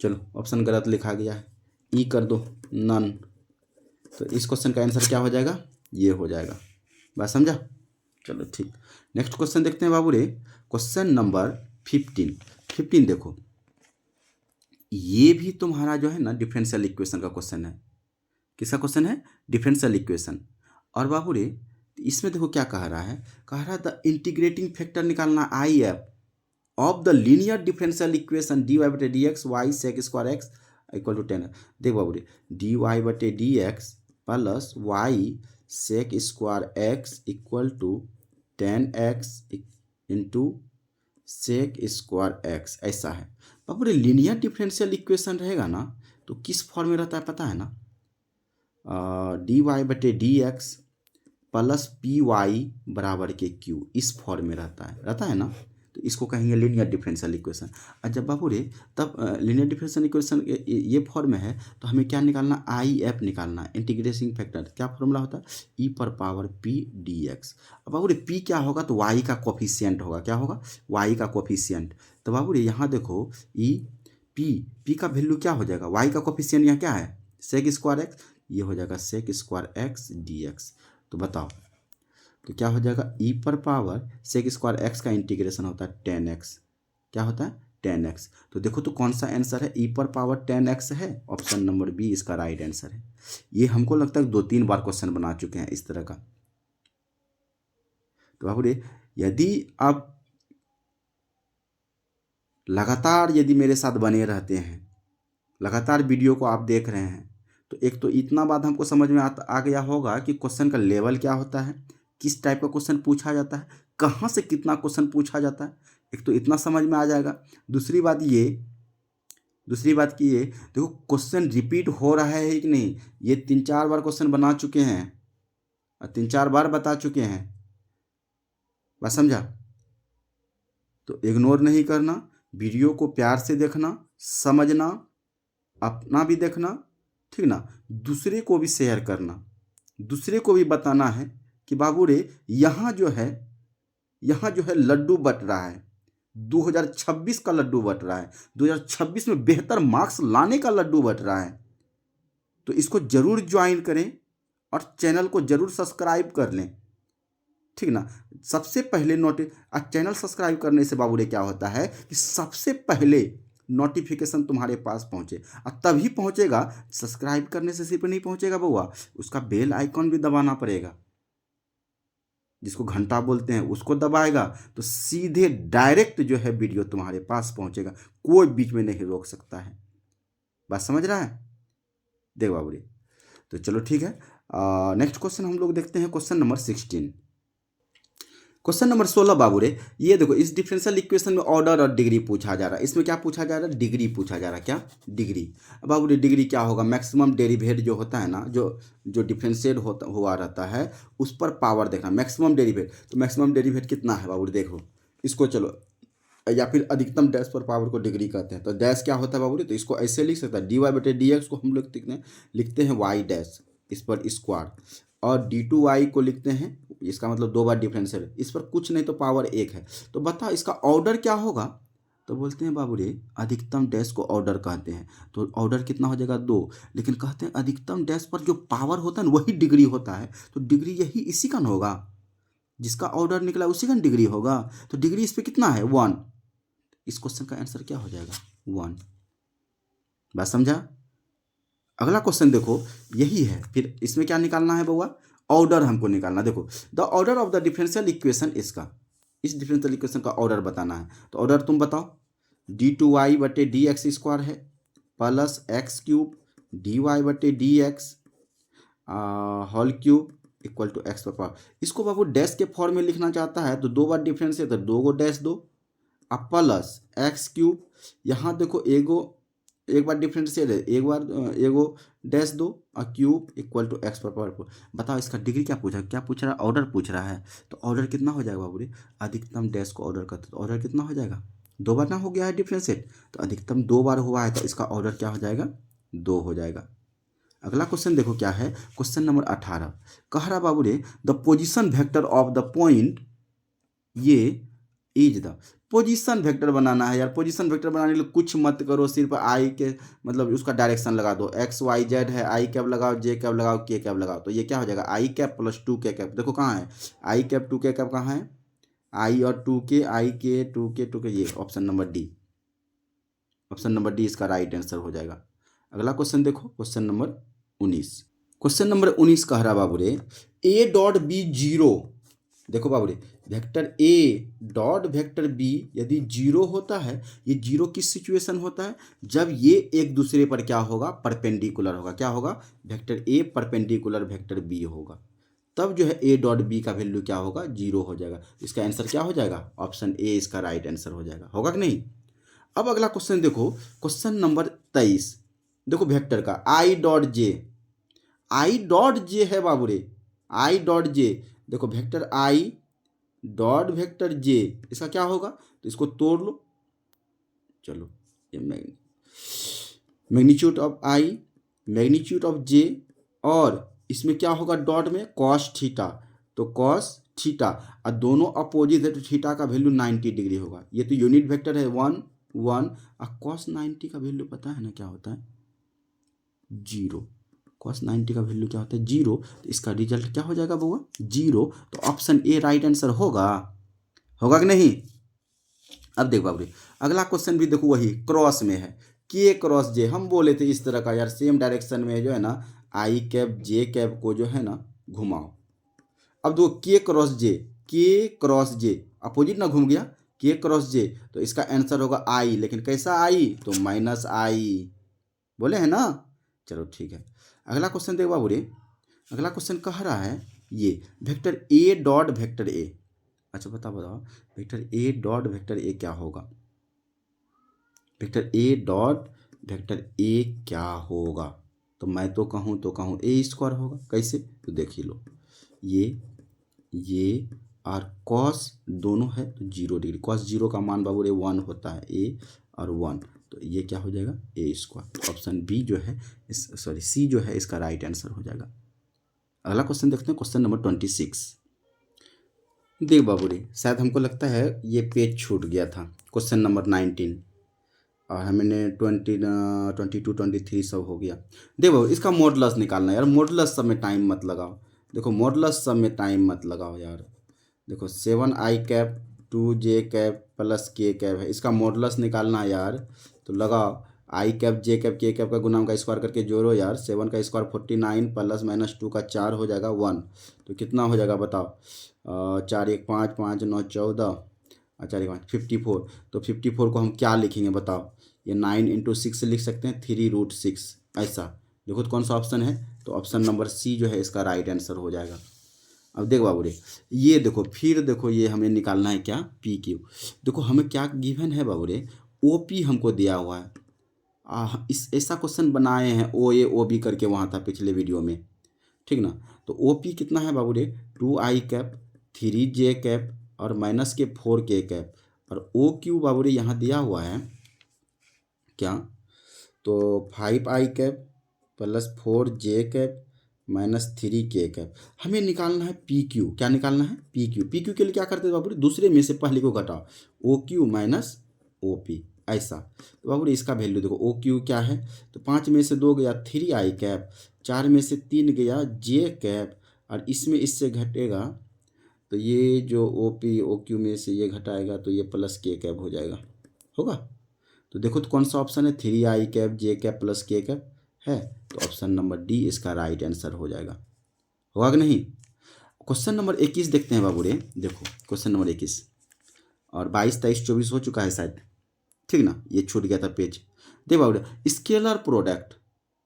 चलो ऑप्शन गलत लिखा गया है, ई कर दो नन। तो इस क्वेश्चन का आंसर क्या हो जाएगा? ये हो जाएगा। बात समझा? चलो ठीक। नेक्स्ट क्वेश्चन देखते हैं बाबू रे। क्वेश्चन नंबर 15 देखो। ये भी तुम्हारा जो है ना डिफरेंशियल इक्वेशन का क्वेश्चन है। किसका क्वेश्चन है? Differential equation. और बाबू रे इसमें देखो क्या कह रहा है, द इंटीग्रेटिंग फैक्टर निकालना IF of the linear differential equation dy/dx y sec² x equal to 10। देख बाबू रे, dy/dx plus y sec² x equal to 10x into sec² x ऐसा है। बाबू रे लीनियर डिफरेंशियल इक्वेशन रहेगा ना तो किस फॉर्म में रहता है पता है ना? dy/dx प्लस py बराबर के q, इस फॉर्म में रहता है ना। तो इसको कहेंगे लीनियर डिफरेंशियल इक्वेशन। और जब बाबू रे तब लीनियर डिफरेंशियल इक्वेशन ये फॉर्म में है तो हमें क्या निकालना? IF निकालना, इंटीग्रेटिंग फैक्टर। क्या फॉर्मूला होता है? e पर पावर p dx। अब बाबू रे p क्या होगा? तो y का कोफिशिएंट होगा। क्या होगा? y का कोफिशिएंट। तो बाबू रे यहाँ देखो p का वैल्यू क्या हो जाएगा? y का कोफिशिएंट यहाँ क्या है? sec² x। ये हो जाएगा sec² x dx। तो बताओ तो क्या हो जाएगा? e पर पावर sec² x का इंटीग्रेशन होता है 10x। क्या होता है? 10x। तो देखो तो कौन सा आंसर है? e पर पावर 10x है। ऑप्शन नंबर बी इसका राइट आंसर है। ये हमको लगता है 2-3 बार क्वेश्चन बना चुके हैं इस तरह का। तो बाबू रे यदि आप लगातार यदि मेरे साथ बने रहते हैं, लगातार वीडियो को आप देख रहे हैं, तो एक तो इतना बात हमको समझ में आ गया होगा कि क्वेश्चन का लेवल क्या होता है, किस टाइप का क्वेश्चन पूछा जाता है, कहाँ से कितना क्वेश्चन पूछा जाता है। एक तो इतना समझ में आ जाएगा। दूसरी बात की ये देखो क्वेश्चन रिपीट हो रहा है कि नहीं। ये 3-4 बार क्वेश्चन बना चुके हैं और 3-4 बार बता चुके हैं। बात समझा? तो इग्नोर नहीं करना, वीडियो को प्यार से देखना, समझना, अपना भी देखना, ठीक ना। दूसरे को भी शेयर करना, दूसरे को भी बताना है कि बाबू रे यहाँ जो है लड्डू बट रहा है। 2026 का लड्डू बट रहा है। 2026 में बेहतर मार्क्स लाने का लड्डू बट रहा है। तो इसको जरूर ज्वाइन करें और चैनल को जरूर सब्सक्राइब कर लें, ठीक ना। सबसे पहले चैनल सब्सक्राइब करने से बाबू रे क्या होता है कि सबसे पहले नोटिफिकेशन तुम्हारे पास पहुंचे, और तभी पहुंचेगा। सब्सक्राइब करने से सिर्फ नहीं पहुंचेगा बउआ, उसका बेल आइकॉन भी दबाना पड़ेगा, जिसको घंटा बोलते हैं उसको दबाएगा तो सीधे डायरेक्ट जो है वीडियो तुम्हारे पास पहुंचेगा। कोई बीच में नहीं रोक सकता है। बात समझ रहा है? देख बाबू रे तो चलो ठीक है। नेक्स्ट क्वेश्चन हम लोग देखते हैं, क्वेश्चन नंबर 16। क्वेश्चन नंबर 16 बाबू रे, ये देखो इस डिफरेंशियल इक्वेशन में ऑर्डर और डिग्री पूछा जा रहा है। इसमें क्या पूछा जा रहा है? डिग्री पूछा जा रहा है। क्या? डिग्री। अब बाबू रे डिग्री क्या होगा? मैक्सिमम डेरिवेट जो होता है ना, जो जो डिफरेंशिएट होता हुआ रहता है उस पर पावर देखना, मैक्सिमम डेरिवेट। तो मैक्सिमम डेरिवेट कितना है बाबू रे? देखो इसको, चलो, या फिर अधिकतम डैश पर पावर को डिग्री कहते हैं। तो डैश क्या होता है बाबू रे? तो इसको ऐसे लिख सकता है, dy बटे dx को हम लोग लिखते हैं y डैश, इस पर स्क्वायर, और d2y को लिखते हैं, इसका मतलब 2 बार डिफरेंशियल, इस पर कुछ नहीं तो पावर 1 है। तो बताओ इसका ऑर्डर क्या होगा? तो बोलते हैं बाबू रे अधिकतम डैश को ऑर्डर कहते हैं। तो ऑर्डर कितना हो जाएगा? 2। लेकिन कहते हैं अधिकतम डैश पर जो पावर होता है ना वही डिग्री होता है। तो डिग्री यही इसी का न होगा, जिसका ऑर्डर निकला उसी का डिग्री होगा। तो डिग्री इस पर कितना है? 1। इस क्वेश्चन का आंसर क्या हो जाएगा? 1। बात समझा? अगला क्वेश्चन देखो, यही है। फिर इसमें क्या निकालना है बउआ? ऑर्डर हमको निकालना। देखो the order of the differential equation, इसका, इस डिफरेंशियल इक्वेशन का ऑर्डर बताना है। तो ऑर्डर तुम बताओ। d2y बटे dx स्क्वायर है, प्लस एक्स क्यूब dy बटे dx whole cube equal to X पर पावर। इसको बाबू डैश के फॉर्म में लिखना चाहता है तो 2 बार डिफरेंस है तो 2 गो डैश दो, अब प्लस एक्स क्यूब, यहाँ देखो एक बार डिफरेंशिएट है, एक बार एगो डैश दो, और क्यूब इक्वल टू एक्स पर पावर 4। बताओ इसका डिग्री क्या पूछा? क्या पूछ रहा है? ऑर्डर पूछ रहा है। तो ऑर्डर कितना हो जाएगा बाबू रे? अधिकतम डैश को ऑर्डर करते तो ऑर्डर कितना हो जाएगा? 2 बार ना हो गया है डिफरेंशिएट, तो अधिकतम 2 बार हुआ है तो इसका ऑर्डर क्या हो जाएगा? 2 हो जाएगा। अगला क्वेश्चन देखो क्या है, क्वेश्चन नंबर 18 कह रहा बाबू रे the position vector of the point ये इज द, पोजीशन वेक्टर बनाना है यार। पोजीशन वेक्टर बनाने के लिए कुछ मत करो, सिर्फ आई के मतलब उसका डायरेक्शन लगा दो। एक्स वाई जेड है, आई कैप लगाओ, जे कैप लगाओ, के कैप लगाओ, तो ये क्या हो जाएगा? आई कैप प्लस 2 के कैप। देखो कहाँ है आई कैप 2 के कैप, कहाँ है? आई और 2 के, आई के 2 के 2 के, ये option number D. Option number D इसका राइट आंसर हो जाएगा। अगला क्वेश्चन देखो, क्वेश्चन नंबर 19। क्वेश्चन नंबर 19 कह रहा बाबू रे ए डॉट बी जीरो। देखो बाबू रे vector A dot vector B यदि जीरो होता है, ये जीरो किस सिचुएशन होता है? जब ये एक दूसरे पर क्या होगा? परपेंडिकुलर होगा। क्या होगा? Vector A perpendicular vector B होगा, तब जो है ए डॉट बी का वैल्यू क्या होगा? 0 हो जाएगा। इसका आंसर क्या हो जाएगा? ऑप्शन ए इसका राइट आंसर हो जाएगा। होगा कि नहीं? अब अगला क्वेश्चन देखो, क्वेश्चन नंबर 23। देखो वेक्टर का आई डॉट जे, आई डॉट जे है बाबू रे, आई डॉट जे। देखो vector i dot vector j, इसका क्या होगा? तो इसको तोड़ लो, चलो, ये magnitude of i, magnitude of j, और इसमें क्या होगा? डॉट में कॉस थीटा, तो कॉस थीटा, और दोनों अपोजिट है तो थीटा का वैल्यू 90 डिग्री होगा। ये तो यूनिट वेक्टर है 1 1, और कॉस 90 का वैल्यू पता है ना क्या होता है? 0। कॉस 90 का वैल्यू क्या होता है? 0। तो इसका रिजल्ट क्या हो जाएगा बउआ? 0। तो ऑप्शन ए राइट आंसर होगा। होगा कि नहीं? अब देखो बाबू, अगला क्वेश्चन भी देखो वही क्रॉस में है, के क्रॉस जे। हम बोले थे इस तरह का यार, सेम डायरेक्शन में जो है ना आई कैप जे कैप को जो है ना घुमाओ। अब दो के क्रॉस जे, के क्रॉस जे अपोजिट ना घूम गया, के क्रॉस जे, तो इसका आंसर होगा आई। लेकिन कैसा आई? तो माइनस आई, बोले हैं ना। चलो ठीक है। अगला क्वेश्चन देखो बाबू रे, अगला क्वेश्चन कह रहा है ये vector A dot vector A. अच्छा बताओ vector A dot vector A क्या होगा? Vector A dot vector A क्या होगा? तो मैं तो कहूँ ए स्क्वायर होगा। कैसे? तो देख ही लो, ये और कॉस दोनों है तो 0 डिग्री। कॉस 0 का मान बाबू रे 1 होता है, ए और 1, तो ये क्या हो जाएगा? ए स्क्वायर। ऑप्शन बी जो है सी जो है इसका राइट आंसर हो जाएगा। अगला क्वेश्चन देखते हैं, क्वेश्चन नंबर 26। देख बाबू रे शायद हमको लगता है ये पेज छूट गया था, क्वेश्चन नंबर 19, और हमने 22 23 सब हो गया। देखो इसका मॉडुलस निकालना है यार, मॉडुलस सब में टाइम मत लगाओ। देखो मॉडुलस सब में टाइम मत लगाओ यार। देखो 7i cap 2j cap plus के कैप है, इसका मॉडुलस निकालना है यार। तो लगाओ आई कैप जे कैप के कैप का गुना का स्क्वायर करके जोड़ो यार। 7 का स्क्वायर 49 प्लस माइनस 2 का 4 हो जाएगा 1, तो कितना हो जाएगा बताओ? 4 1 5 5 9 14 और 4 1 5 54। तो 54 को हम क्या लिखेंगे बताओ? ये 9 × 6 लिख सकते हैं, 3√6 ऐसा। देखो तो कौन सा ऑप्शन है? तो ऑप्शन नंबर सी जो है इसका राइट आंसर हो जाएगा। अब देख बाबू रे, ये देखो फिर देखो, ये हमें निकालना है क्या, पी क्यू। देखो हमें क्या गिवन है बाबू रे, ओ पी हमको दिया हुआ है। इस ऐसा क्वेश्चन बनाए हैं, ओ ए ओ बी करके, वहाँ था पिछले वीडियो में, ठीक ना। तो ओ पी कितना है बाबू रे, 2i कैप, 3j कैप और माइनस के 4k कैप। और ओ क्यू बाबू रे यहाँ दिया हुआ है क्या, तो 5i cap plus 4j cap minus 3k cap. हमें निकालना है पी क्यू। क्या निकालना है, पी क्यू। पी क्यू के लिए क्या करते हैं बाबू रे, दूसरे में से पहले को घटाओ, O Q minus O P, ऐसा। तो बाबू रे इसका वैल्यू देखो, ओ क्यू क्या है, तो 5 में से 2 गया 3i कैप, 4 में से 3 गया j कैप, और इसमें इससे घटेगा तो ये जो ओ पी ओ क्यू में से ये घटाएगा तो ये प्लस k कैप हो जाएगा, होगा। तो देखो तो कौन सा ऑप्शन है, 3i cap j cap plus k cap है, तो ऑप्शन नंबर डी इसका राइट आंसर हो जाएगा, होगा कि नहीं। क्वेश्चन नंबर 21 देखते हैं बाबू रे। देखो क्वेश्चन नंबर 21 और 22 23 24 हो चुका है शायद, ठीक ना, ये छूट गया था पेज। देख बाबू रे, स्केलर प्रोडक्ट,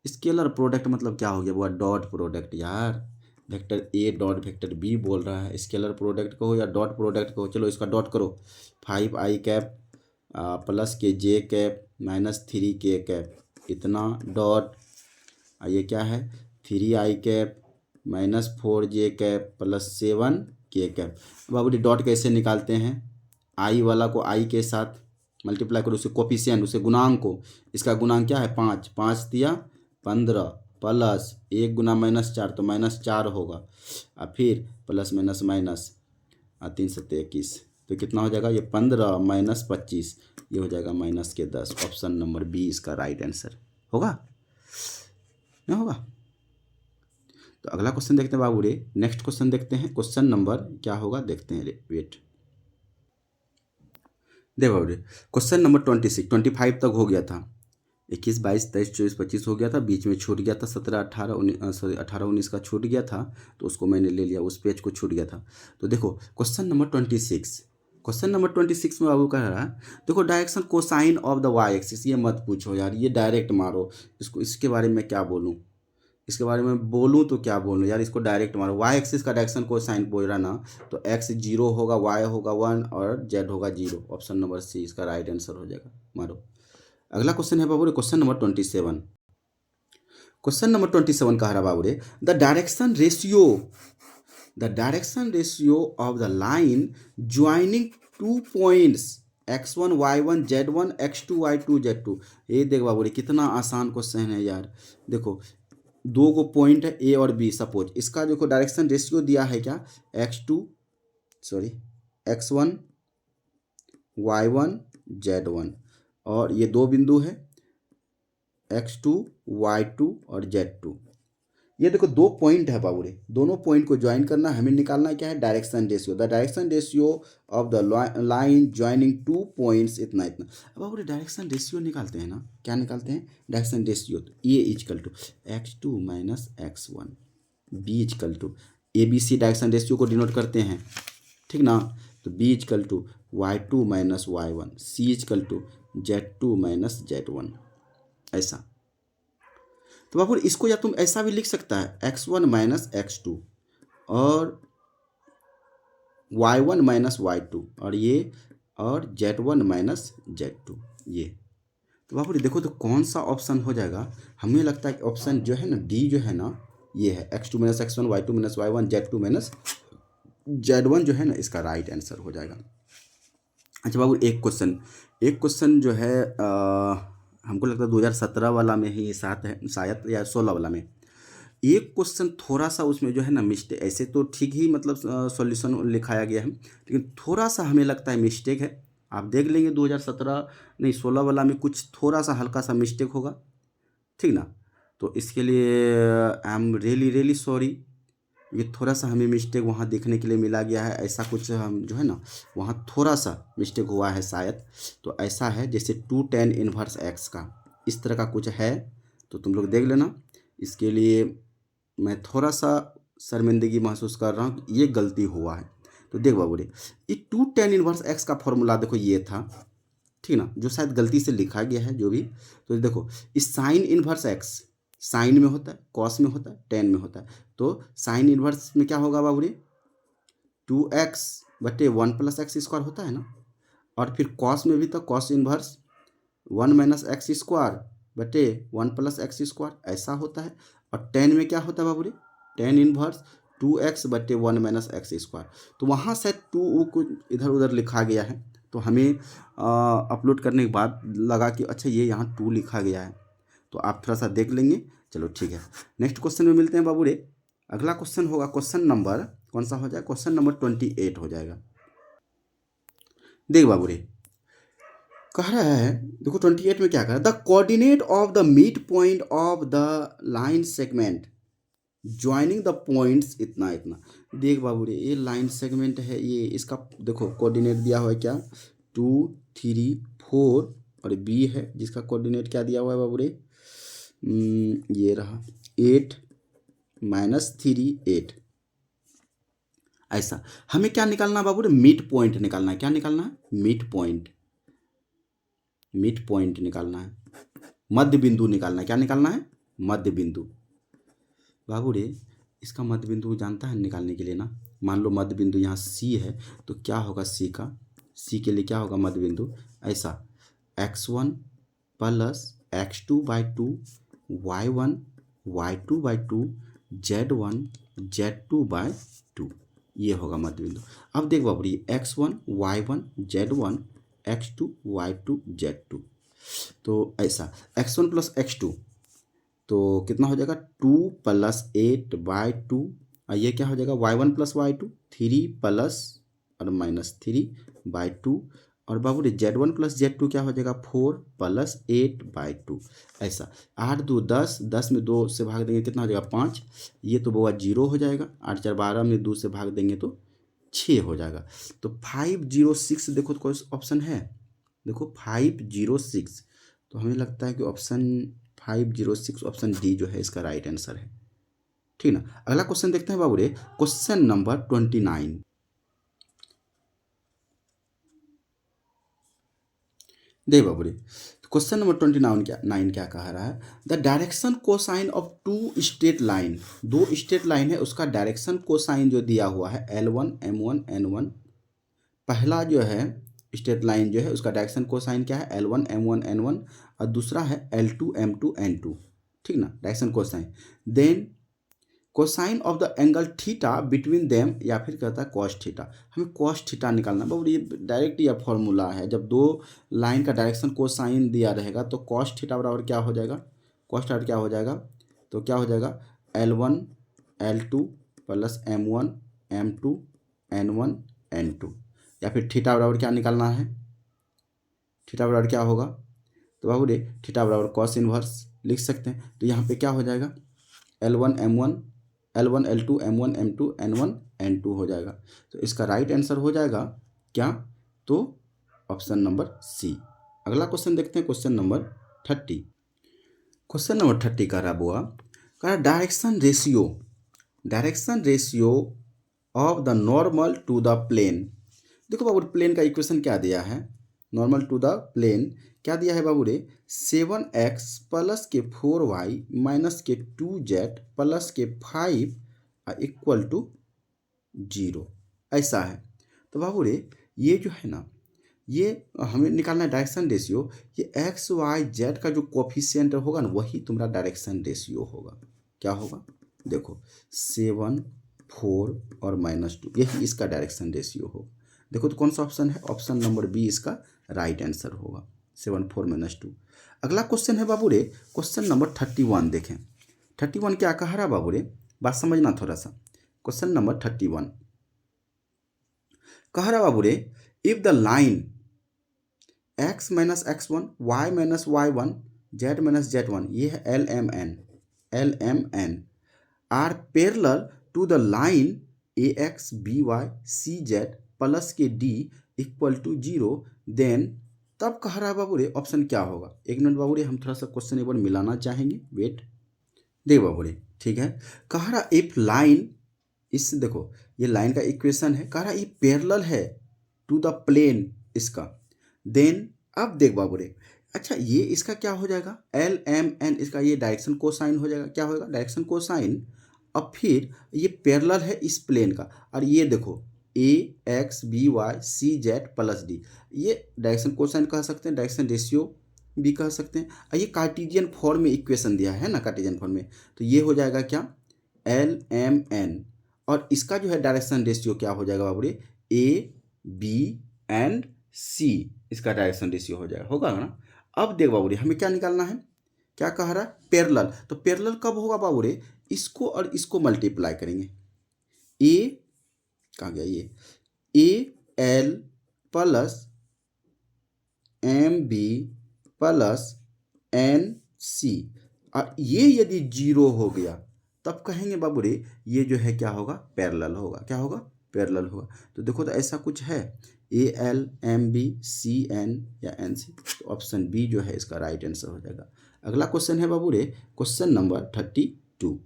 स्केलर प्रोडक्ट मतलब क्या हो गया, वो डॉट प्रोडक्ट यार, vector A dot vector B बोल रहा है, स्केलर प्रोडक्ट कहो या डॉट प्रोडक्ट कहो, चलो इसका डॉट करो, 5i cap plus k j cap minus 3k cap, इतना डॉट, ये क्या है, 3i cap minus 4j cap plus 7k cap. बाबू जी डॉट कैसे निकालते हैं, आई वाला को आई के साथ मल्टीप्लाई करो, उसे कोफिशिएंट, उसे गुणांक को, इसका गुणांक क्या है 5, 5 दिया 15 प्लस 1 गुना -4 तो -4 होगा, और फिर प्लस माइनस माइनस 3 7 21, तो कितना हो जाएगा, ये 15 माइनस 25, ये हो जाएगा माइनस के 10। ऑप्शन नंबर बी इसका राइट आंसर होगा, ना होगा। तो अगला क्वेश्चन देखते हैं बाबू रे, नेक्स्ट क्वेश्चन देखते हैं, क्वेश्चन नंबर क्या होगा देखते हैं रे, वेट। देखो बाबू रे, क्वेश्चन नंबर 26 25 तक हो गया था, 21 22 23 24 25 हो गया था, बीच में छूट गया था 17 18 19 सॉरी 18 19 का छूट गया था, तो उसको मैंने ले लिया, उस पेज को छूट गया था। तो देखो क्वेश्चन नंबर 26, क्वेश्चन नंबर 26 में बाबू कह रहा है, देखो direction cosine of the Y axis, ये मत पूछो यार, ये डायरेक्ट मारो इसको, इसके बारे में क्या बोलूँ, इसके बारे में बोलूँ तो क्या बोलूँ यार, इसको डायरेक्ट मारो। वाई एक्सिस का डायरेक्शन कोसाइन बोल रहा ना, तो एक्स 0 होगा, वाई होगा 1 और जेड होगा 0, ऑप्शन नंबर सी इसका राइट आंसर हो जाएगा, मारो। अगला क्वेश्चन है बाबू रे, क्वेश्चन नंबर 27, क्वेश्चन नंबर 27 कह रहा बाबू रे, the direction ratio of the line joining 2 points x1 y1 z1 x2 y2 z2। ये देख बाबू रे कितना आसान क्वेश्चन है यार। देखो 2 गो पॉइंट है ए और बी, सपोज इसका देखो डायरेक्शन रेशियो दिया है क्या, x1 y1 z1, और ये 2 बिंदु है x2 y2 और z2। ये देखो 2 पॉइंट है बाबू रे, दोनों पॉइंट को ज्वाइन करना, हमें निकालना क्या है, direction ratio, the direction ratio of the line joining 2 points, इतना इतना। अब बाबू रे डायरेक्शन रेशियो निकालते हैं ना, क्या निकालते हैं, डायरेक्शन रेशियो, तो a is equal to x2 minus x1, b is equal to, a B c direction ratio को डिनोट करते हैं, ठीक ना, तो b is equal to y2 minus y1, c is equal to z2 minus z1, ऐसा। तो बाबू इसको या तुम ऐसा भी लिख सकता है, x1 माइनस x2 और y1 माइनस y2 और ये, और z1 माइनस z2, ये। तो बाबू देखो तो कौन सा ऑप्शन हो जाएगा, हमें लगता है कि ऑप्शन जो है ना, डी जो है ना, ये है x2 minus x1 y2 minus y1 z2 minus z1 जो है ना, इसका राइट आंसर हो जाएगा। अच्छा बाबू एक क्वेश्चन जो है हमको लगता है 2017 वाला में ही साथ है शायद, या 16 वाला में, एक क्वेश्चन थोड़ा सा उसमें जो है ना मिस्टेक, ऐसे तो ठीक ही मतलब सॉल्यूशन लिखाया गया है, लेकिन थोड़ा सा हमें लगता है मिस्टेक है। आप देख लेंगे 2017 नहीं 16 वाला में कुछ थोड़ा सा हल्का सा मिस्टेक होगा, ठीक ना। तो इसके लिए आई एम रियली सॉरी, ये थोड़ा सा हमें मिस्टेक वहाँ देखने के लिए मिला गया है, ऐसा कुछ हम जो है ना वहाँ थोड़ा सा मिस्टेक हुआ है शायद। तो ऐसा है जैसे 2 tan इनवर्स x का, इस तरह का कुछ है, तो तुम लोग देख लेना। इसके लिए मैं थोड़ा सा शर्मिंदगी महसूस कर रहा हूँ, ये गलती हुआ है। तो देख बाबू रे, ये 2 tan इनवर्स x का फॉर्मूला देखो ये था, ठीक ना, जो शायद गलती से लिखा गया है जो भी। तो देखो इस साइन इनवर्स x साइन में होता है, कॉस में होता है, टेन में होता है, तो साइन इनवर्स में क्या होगा बाबू रे, 2x/1 + x² होता है ना, और फिर कॉस में भी तो कॉस इनवर्स 1 - x²/1 + x², ऐसा होता है। और टेन में क्या होता है बाबू रे, टेन इनवर्स 2x/1 - x²। तो वहाँ से टू को इधर उधर लिखा गया है, तो हमें अपलोड करने के बाद लगा कि अच्छा ये यहाँ 2 लिखा गया है, तो आप थोड़ा सा देख लेंगे। चलो ठीक है, नेक्स्ट क्वेश्चन में मिलते हैं बाबू रे। अगला क्वेश्चन होगा क्वेश्चन नंबर कौन सा हो जाए, क्वेश्चन नंबर 28 हो जाएगा। देख बाबू रे, कह रहा है, देखो 28 में क्या कह रहा है, the coordinate of the mid point of the line segment joining the points इतना इतना। देख बाबू रे, ये लाइन सेगमेंट है, ये इसका देखो कोऑर्डिनेट दिया हुआ है क्या, 2 3 4, और बी है जिसका कोऑर्डिनेट क्या दिया हुआ है बाबू रे, ये रहा 8 - 3 8। ऐसा हमें क्या निकालना है बाबू रे, मिड पॉइंट निकालना है। क्या निकालना है, मिड पॉइंट, मिड पॉइंट निकालना है, मध्य बिंदु निकालना है। क्या निकालना है, मध्य बिंदु। बाबू रे, इसका मध्य बिंदु जानता है निकालने के लिए ना, मान लो मध्य बिंदु यहाँ सी है, तो क्या होगा सी का, सी के लिए क्या होगा मध्य बिंदु, ऐसा x1 + x2/2 y1 y2/2 z1 z2/2, ये होगा मध्य बिंदु। अब देख बाबू ये x1 y1 z1 x2 y2 z2, तो ऐसा x1 + x2 तो कितना हो जाएगा, 2 + 8/2, और ये क्या हो जाएगा y1 + y2 3 प्लस और -3/2, और बाबू रे z1 + z2 क्या हो जाएगा 4 + 8/2। ऐसा 8 2 10, 10 में 2 से भाग देंगे कितना हो जाएगा 5, ये तो बाबा 0 हो जाएगा, 8 4 12 में 2 से भाग देंगे तो 6 हो जाएगा। तो 506 देखो तो कोई ऑप्शन है, देखो 506, तो हमें लगता है कि ऑप्शन 506 ऑप्शन डी जो है इसका राइट आंसर है। ठीक ना, अगला क्वेश्चन देखते हैं बाबू रे, क्वेश्चन नंबर 29। दे बाबू रे, क्वेश्चन नंबर 29 क्या कह रहा है, the direction cosine of 2 straight line, 2 straight line है, उसका डायरेक्शन कोसाइन जो दिया हुआ है L1 M1 N1। पहला जो है स्ट्रेट लाइन जो है उसका डायरेक्शन कोसाइन क्या है L1 M1 N1, और दूसरा है L2 M2 N2। ठीक ना, direction cosine, then cosine of the angle theta between them, या फिर कहता है कॉस थीटा। हमें कॉस थीटा निकालना है बाबू, ये डायरेक्ट यह फॉर्मूला है, जब दो लाइन का डायरेक्शन कोसाइन दिया रहेगा तो कॉस थीटा बराबर क्या हो जाएगा, कॉस थीटा क्या हो जाएगा, तो क्या हो जाएगा L1 L2 + M1 M2 N1 N2, या फिर थीटा बराबर क्या निकालना है, थीटा बराबर क्या होगा, तो बाबू रे थीटा बराबर कॉस इनवर्स लिख सकते हैं। तो यहाँ पे क्या हो जाएगा L1 M1 L1 L2 M1 M2 N1 N2 हो जाएगा। तो इसका राइट आंसर हो जाएगा क्या, तो ऑप्शन नंबर सी। अगला क्वेश्चन देखते हैं, क्वेश्चन नंबर 30। क्वेश्चन नंबर 30 कह रहा बुआ, कह रहा direction ratio of the normal to the plane. देखो बाबू प्लेन का इक्वेशन क्या दिया है, नॉर्मल टू द प्लेन क्या दिया है बाबू रे, 7x + के 4y - के 2z + के 5 = 0, ऐसा है। तो बाबू रे ये जो है ना, ये हमें निकालना है डायरेक्शन रेशियो, ये एक्स वाई जेड का जो कोफिशिएंट होगा ना वही तुम्हारा डायरेक्शन रेशियो होगा। क्या होगा, देखो 7 4 और -2, यही इसका डायरेक्शन रेशियो होगा। देखो तो कौन सा ऑप्शन है, ऑप्शन नंबर बी इसका राइट आंसर होगा, 7 4 -2। अगला क्वेश्चन है बाबू रे, क्वेश्चन नंबर 31 देखें। 31 क्या कह रहा है बाबू रे, बात समझना थोड़ा सा। क्वेश्चन नंबर 31 कह रहा बाबू रे, if the line x - x1 y - y1 z - z1, ये है LMN are parallel to the line AX BY CZ plus के D = 0, देन तब कह रहा है बाबू रे ऑप्शन क्या होगा। एक मिनट बाबू रे, हम थोड़ा सा क्वेश्चन एक बार मिलाना चाहेंगे, वेट। देख बाबू रे, ठीक है, कह रहा इफ लाइन, इस देखो ये लाइन का इक्वेशन है, कह रहा ये पैरेलल है टू द प्लेन इसका, देन अब देख बाबू रे, अच्छा ये इसका क्या हो जाएगा LMN, इसका ये डायरेक्शन कोसाइन हो जाएगा। क्या होगा, डायरेक्शन कोसाइन। अब फिर ये पैरेलल है इस प्लेन का, और ये देखो a x b y c z plus d. ये डायरेक्शन कोसाइन कह सकते हैं, डायरेक्शन रेशियो भी कह सकते हैं। और ये कार्टेशियन फॉर्म में इक्वेशन दिया है ना, कार्टेशियन फॉर्म में, तो ये हो जाएगा क्या, एल एम एन। और इसका जो है डायरेक्शन रेशियो क्या हो जाएगा बाबू रे, ए बी एंड सी, इसका डायरेक्शन रेशियो हो जाएगा, होगा ना। अब देख बाबू रे हमें क्या निकालना है, क्या कह रहा है, पैरेलल। तो पैरेलल कब होगा बाबू रे, इसको और इसको मल्टीप्लाई करेंगे, ए कहाँ गया ये, A L plus M B plus N C. और ये यदि जीरो हो गया तब कहेंगे बाबू रे ये जो है क्या होगा, पैरेलल होगा। क्या होगा, पैरेलल होगा। तो देखो तो ऐसा कुछ है, A L M B C N या एन सी, तो ऑप्शन बी जो है इसका राइट आंसर हो जाएगा। अगला क्वेश्चन है बाबू रे क्वेश्चन नंबर 32।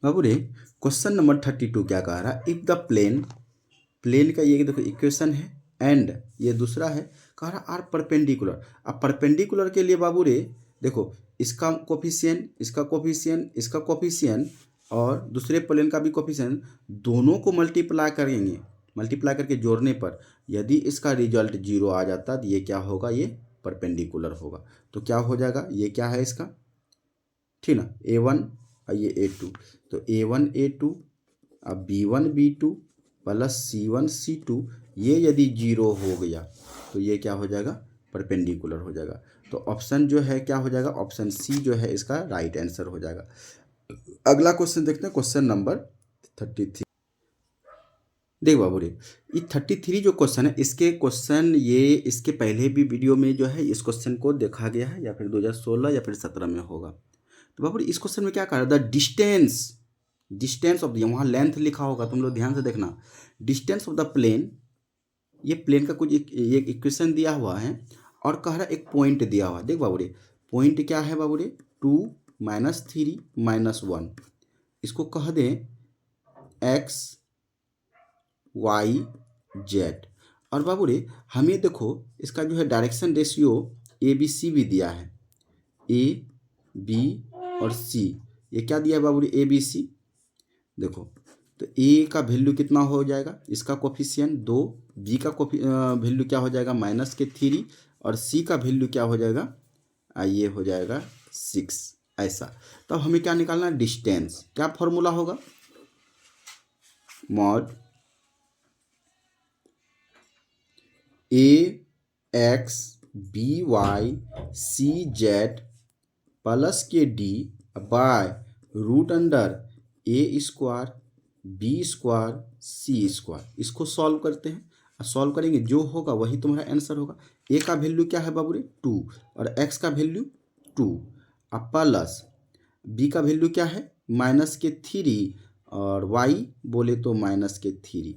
बाबू रे क्वेश्चन नंबर 32 क्या कह रहा है, इफ द प्लेन, प्लेन का ये देखो इक्वेशन है, एंड ये दूसरा है कह रहा आर परपेंडिकुलर। अब परपेंडिकुलर के लिए बाबू रे देखो इसका कोफिशिएंट, इसका कोफिशिएंट, इसका कोफिशिएंट और दूसरे प्लेन का भी कोफिशिएंट, दोनों को मल्टीप्लाई करेंगे। मल्टीप्लाई करके जोड़ने पर यदि इसका रिजल्ट जीरो आ जाता तो ये क्या होगा, ये परपेंडिकुलर होगा। तो क्या हो जाएगा, ये क्या है इसका, ठीक ना, A1 और ये A2, तो A1 A2 अब B1 B2 plus C1 C2, ये यदि जीरो हो गया तो ये क्या हो जाएगा, परपेंडिकुलर हो जाएगा। तो ऑप्शन जो है क्या हो जाएगा, ऑप्शन सी जो है इसका राइट आंसर हो जाएगा। अगला क्वेश्चन देखते हैं, क्वेश्चन नंबर 33। देख बाबू रे ये 33 जो क्वेश्चन है, इसके क्वेश्चन ये इसके पहले भी वीडियो में जो है इस क्वेश्चन को देखा गया है, या फिर 2016 या फिर 17 में होगा। तो बाबू रे इस क्वेश्चन में क्या कह रहा है, द डिस्टेंस, डिस्टेंस ऑफ, वहाँ लेंथ लिखा होगा, तुम लोग ध्यान से देखना, डिस्टेंस ऑफ द प्लेन, ये प्लेन का कुछ एक इक्वेशन दिया हुआ है और कह रहा है एक पॉइंट दिया हुआ है। देख बाबू रे पॉइंट क्या है बाबू रे, 2 -3 -1, इसको कह दें x y z। और बाबू रे हमें देखो इसका जो है direction ratio A B C भी दिया है, ए बी और सी, ये क्या दिया है बाबू रे, ए बी सी। देखो तो ए का वैल्यू कितना हो जाएगा, इसका कोफिशिएंट 2, बी का वैल्यू क्या हो जाएगा -3, और सी का वैल्यू क्या हो जाएगा, ये हो जाएगा 6, ऐसा। तब हमें क्या निकालना है, डिस्टेंस। क्या फॉर्मूला होगा, mod a x b y c z plus k d by root under a square b square c square. इसको सॉल्व करते हैं, सॉल्व करेंगे जो होगा वही तुम्हारा आंसर होगा। ए का वैल्यू क्या है बाबू रे 2, और एक्स का वैल्यू 2, अब प्लस बी का वैल्यू क्या है -3, और वाई बोले तो -3,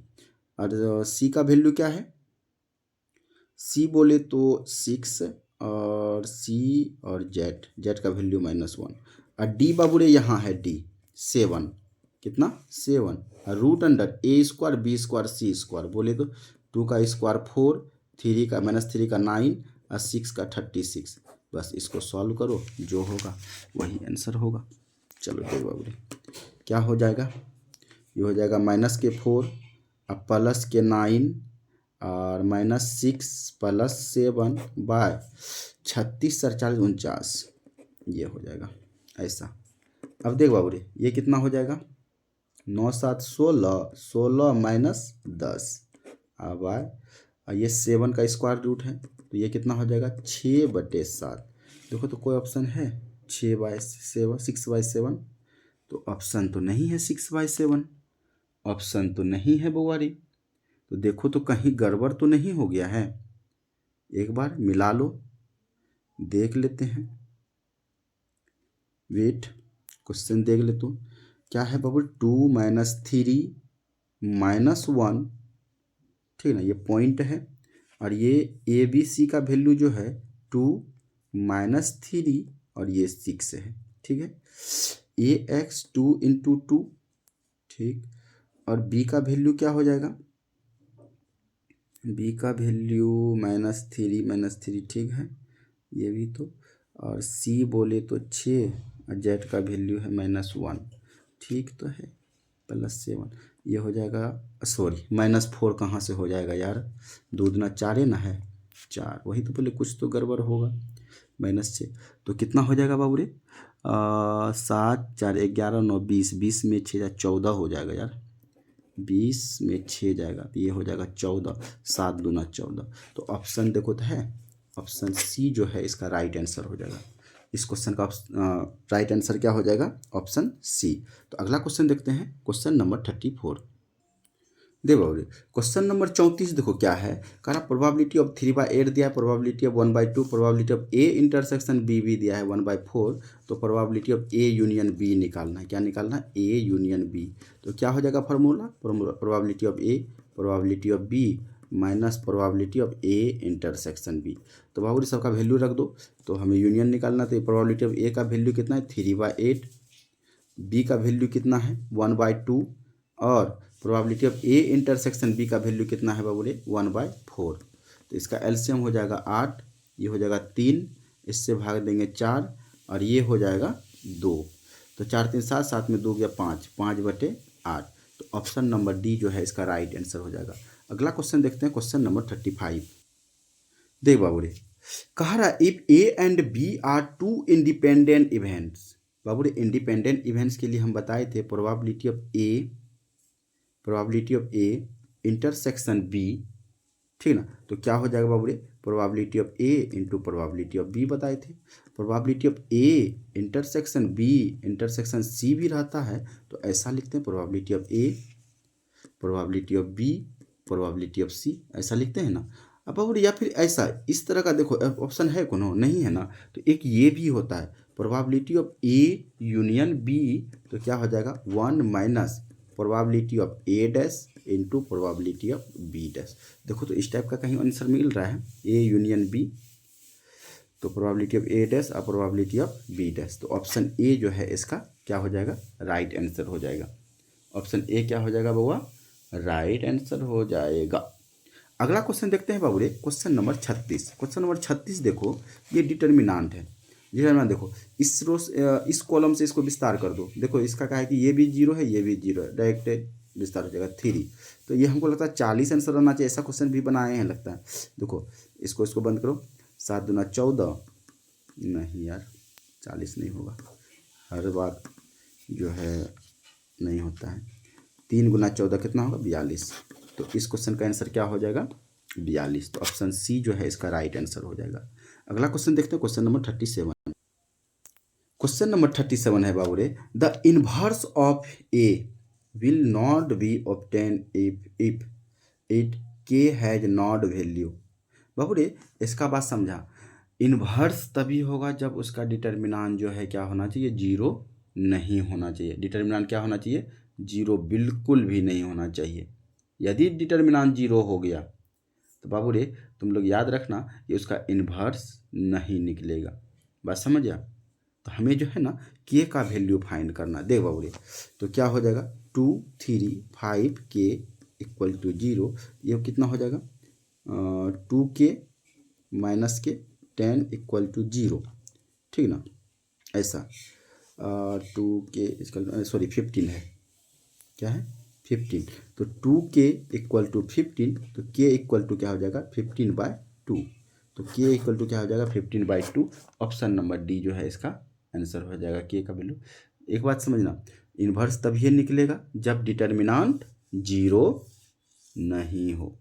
और सी का वैल्यू क्या है, सी बोले तो 6, और सी और जेड, जेड का वैल्यू -1, और डी बाबू रे यहाँ है डी 7, कितना 7, और root under a square b square c square बोले तो 2 का स्क्वायर 4, 3 का -3 का 9, और 6 का 36। बस इसको सॉल्व करो, जो होगा वही आंसर होगा। चलो देखो बाबू रे क्या हो जाएगा, ये हो जाएगा -4 अब +9 और -6 +7 बाय 36 47 49, ये हो जाएगा ऐसा। अब देख बाबू रे ये कितना हो जाएगा, 9 7 16, 16 - 10 अब आए, और ये 7 का स्क्वायर रूट है तो ये कितना हो जाएगा 6/7। देखो तो कोई ऑप्शन है 6/7, 6/7, तो ऑप्शन तो नहीं है 6/7, ऑप्शन तो नहीं है बुआरी। तो देखो तो कहीं गड़बड़ तो नहीं हो गया है, एक बार मिला लो, देख लेते हैं। वेट क्वेश्चन देख ले तू, क्या है बाबू 2 -3 -1, ठीक ना, ये पॉइंट है, और ये ए बी सी का वैल्यू जो है 2 -3 और ये 6 है, ठीक है। ए एक्स 2 × 2, ठीक, और बी का वैल्यू क्या हो जाएगा, बी का वैल्यू -3, ठीक है, ये भी तो, और सी बोले तो 6, और जेड का वैल्यू है -1, ठीक तो है। +7, ये हो जाएगा, सॉरी -4 कहाँ से हो जाएगा यार, 2 दूना 4 है ना, है 4, वही तो बोले कुछ तो गड़बड़ होगा। -6 तो कितना हो जाएगा बाबू रे, 7 4 11 9 20, 20 में 6 14 हो जाएगा यार, 20 में 6 जाएगा तो ये हो जाएगा 14, 7 दूना 14। तो ऑप्शन देखो तो है, ऑप्शन सी जो है इसका राइट आंसर हो जाएगा। इस क्वेश्चन का राइट आंसर क्या हो जाएगा, ऑप्शन सी। तो अगला क्वेश्चन देखते हैं, क्वेश्चन नंबर 34। देखो क्वेश्चन नंबर 34 देखो क्या है, कह रहा प्रोबेबिलिटी ऑफ 3/8 दिया है, probability of 1/2, probability of A intersection B भी दिया है 1/4, तो probability of A union B निकालना है। क्या निकालना है, ए यूनियन बी। तो क्या हो जाएगा formula, probability of A probability of B minus probability of A intersection B. तो बाबू सबका वैल्यू रख दो, तो हमें यूनियन निकालना, तो प्रोबेबिलिटी ऑफ ए का वैल्यू कितना है 3/8, बी का वैल्यू कितना है 1/2, और probability of A intersection B का वैल्यू कितना है बाबू रे 1/4। तो इसका एलसीएम हो जाएगा 8, ये हो जाएगा 3, इससे भाग देंगे 4, और ये हो जाएगा 2। तो 4 3 7, 7 में 2 गया 5, 5/8। तो ऑप्शन नंबर डी जो है इसका राइट आंसर हो जाएगा। अगला क्वेश्चन देखते हैं, क्वेश्चन नंबर 35। देख बाबू रे, कह रहा if a and b are two independent events. बाबू रे इंडिपेंडेंट इवेंट्स के लिए हम बताए थे probability of A intersection b, ठीक ना। तो क्या हो जाएगा बाबू रे, probability of a into probability of b बताए थे। Probability of A intersection b intersection c भी रहता है, तो ऐसा लिखते हैं probability of A probability of b probability of c, ऐसा लिखते हैं ना। अब बाबू रे या फिर ऐसा इस तरह का देखो ऑप्शन है कोनो, नहीं है ना, तो एक ये भी होता है probability of A union B. तो क्या हो जाएगा 1 minus probability of A dash into probability of B dash. देखो तो इस टाइप का कहीं आंसर मिल रहा है, ए यूनियन बी, तो प्रोबेबिलिटी ऑफ ए डैश और प्रोबेबिलिटी ऑफ बी डैश। तो ऑप्शन ए जो है इसका क्या हो जाएगा, राइट आंसर हो जाएगा। ऑप्शन ए क्या हो जाएगा बउआ, राइट आंसर हो जाएगा। अगला क्वेश्चन देखते हैं बाबू रे, क्वेश्चन नंबर 36। क्वेश्चन नंबर 36 देखो, ये डिटर्मिनांट है। डिटर्मिनांट देखो, इस कॉलम से इसको विस्तार कर दो। देखो इसका क्या है कि ये भी 0 है, ये भी 0 है, डायरेक्ट विस्तार हो जाएगा 3। तो ये हमको लगता है 40 आंसर आना चाहिए, ऐसा क्वेश्चन भी बनाए हैं लगता है। देखो इसको बंद करो, 7 दूना 14, नहीं यार 40 नहीं होगा, हर बार जो है नहीं होता है। 3 गुना 14 कितना होगा 42। तो इस क्वेश्चन का आंसर क्या हो जाएगा 42। तो ऑप्शन सी जो है इसका राइट आंसर हो जाएगा। अगला क्वेश्चन देखते हैं, क्वेश्चन नंबर 37। क्वेश्चन नंबर 37 है बाबू रे, the inverse of A will not be obtain if it के हैज नॉट वैल्यू। बाबू रे इसका बात समझा, इनवर्स तभी होगा जब उसका डिटर्मिनांट जो है क्या होना चाहिए 0 नहीं होना चाहिए। डिटर्मिनांट क्या होना चाहिए 0, बिल्कुल भी नहीं होना चाहिए। यदि डिटर्मिनांट 0 हो गया तो बाबू रे तुम लोग याद रखना कि उसका इन्वर्स नहीं निकलेगा। बात समझ गया। तो हमें जो है ना के का वैल्यू फाइंड करना। देख बाबू रे, तो क्या हो जाएगा 2 3 5 के इक्वल टू 0। ये कितना हो जाएगा 2 के माइनस के 10 इक्वल टू 0, ठीक ना। ऐसा 2 के इसका सॉरी 15 है, क्या है 15। तो 2 के इक्वल टू 15, तो के इक्वल टू क्या हो जाएगा 15/2। तो के इक्वल टू क्या हो जाएगा 15/2। ऑप्शन नंबर डी जो है इसका आंसर हो जाएगा के का वैल्यू। एक बात समझना, इन्वर्स तभी निकलेगा जब डिटर्मिनांट 0 नहीं हो।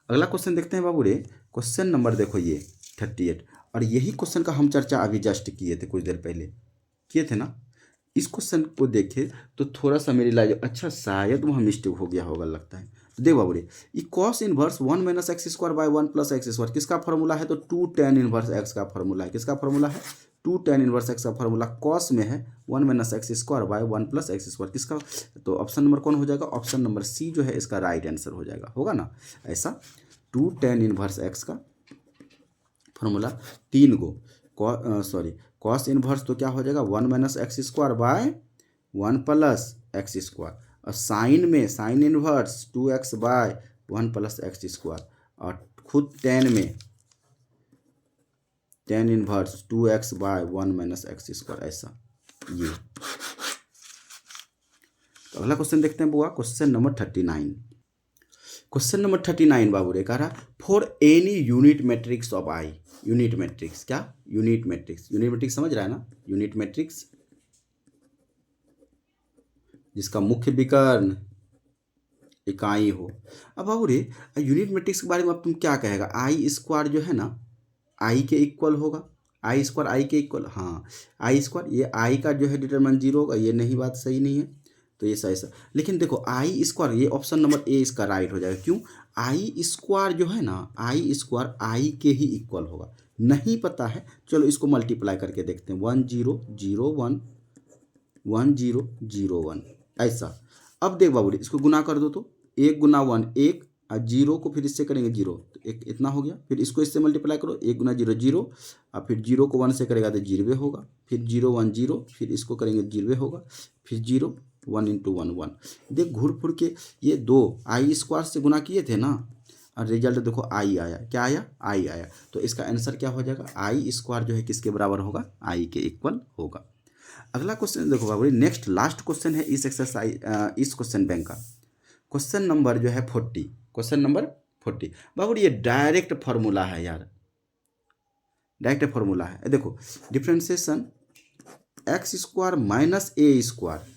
अगला क्वेश्चन देखते हैं बाबू रे, क्वेश्चन नंबर देखो ये 38, और यही क्वेश्चन का हम चर्चा अभी जस्ट किए थे, कुछ देर पहले किए थे ना। इस क्वेश्चन को देखे तो थोड़ा सा मेरी लाइफ अच्छा शायद वहाँ मिस्टेक हो गया होगा लगता है। तो देख बाबू रे, ये cos inverse 1 minus X square by 1 plus X square किसका फॉर्मूला है, तो 2 tan इनवर्स एक्स का फॉर्मूला है। किसका फॉर्मूला है 2 tan इनवर्स एक्स का फॉर्मूला कॉस में है 1 minus X square by 1 plus X square किसका। तो ऑप्शन नंबर कौन हो जाएगा, ऑप्शन नंबर सी जो है इसका राइट आंसर हो जाएगा, होगा ना। ऐसा 2 tan इनवर्स एक्स का formula 3 go sorry cos inverse तो क्या हो जाएगा 1 minus X square by 1 plus X square, और साइन में sine inverse 2x by 1 plus X square, और खुद टेन में tan inverse 2x by 1 minus X square. ऐसा ये तो अगला क्वेश्चन देखते हैं बुआ, क्वेश्चन नंबर 39। क्वेश्चन नंबर 39 बाबू रे कह रहा for any unit matrix of I. Unit matrix क्या? यूनिट मैट्रिक्स, यूनिट मैट्रिक्स समझ रहा है ना? यूनिट मैट्रिक्स जिसका मुख्य विकर्ण इकाई हो। अब बाबू रे यूनिट मैट्रिक्स के बारे में अब तुम क्या कहेगा? आई स्क्वायर जो है ना आई के इक्वल होगा, आई स्क्वायर आई के इक्वल, हाँ आई स्क्वायर, ये आई का जो है डिटरमिनेंट 0 होगा, ये नहीं, बात सही नहीं है, तो ये सही सा। लेकिन देखो आई स्क्वायर, ये ऑप्शन नंबर ए इसका राइट हो जाएगा। क्यों? आई स्क्वायर जो है ना आई स्क्वायर आई के ही इक्वल होगा। नहीं पता है, चलो इसको मल्टीप्लाई करके देखते हैं, 1 0 0 1 1 0 0 1 ऐसा। अब देख बाबू इसको गुना कर दो, तो 1 गुना 1 1 और 0 को फिर इससे करेंगे 0, तो एक इतना हो गया। फिर इसको इससे मल्टीप्लाई करो, 1 गुना 0 0, और फिर 0 को 1 से करेगा तो 0 होगा, फिर 0 1 0, फिर इसको करेंगे 0 होगा, फिर 0 1 इंटू 1 1। देख घूर फुर के ये दो आई स्क्वायर से गुना किए थे ना, और रिजल्ट देखो आई आया। क्या आया? आई आया। तो इसका आंसर क्या हो जाएगा? आई स्क्वायर जो है किसके बराबर होगा? आई के इक्वल होगा। अगला क्वेश्चन देखो बाबू, नेक्स्ट लास्ट क्वेश्चन है इस एक्सरसाइज इस क्वेश्चन बैंक का, क्वेश्चन नंबर जो है 40। क्वेश्चन नंबर 40 बाबू ये डायरेक्ट फॉर्मूला है यार, डायरेक्ट फॉर्मूला है। देखो डिफरेंशिएशन एक्स स्क्वायर माइनस ए स्क्वायर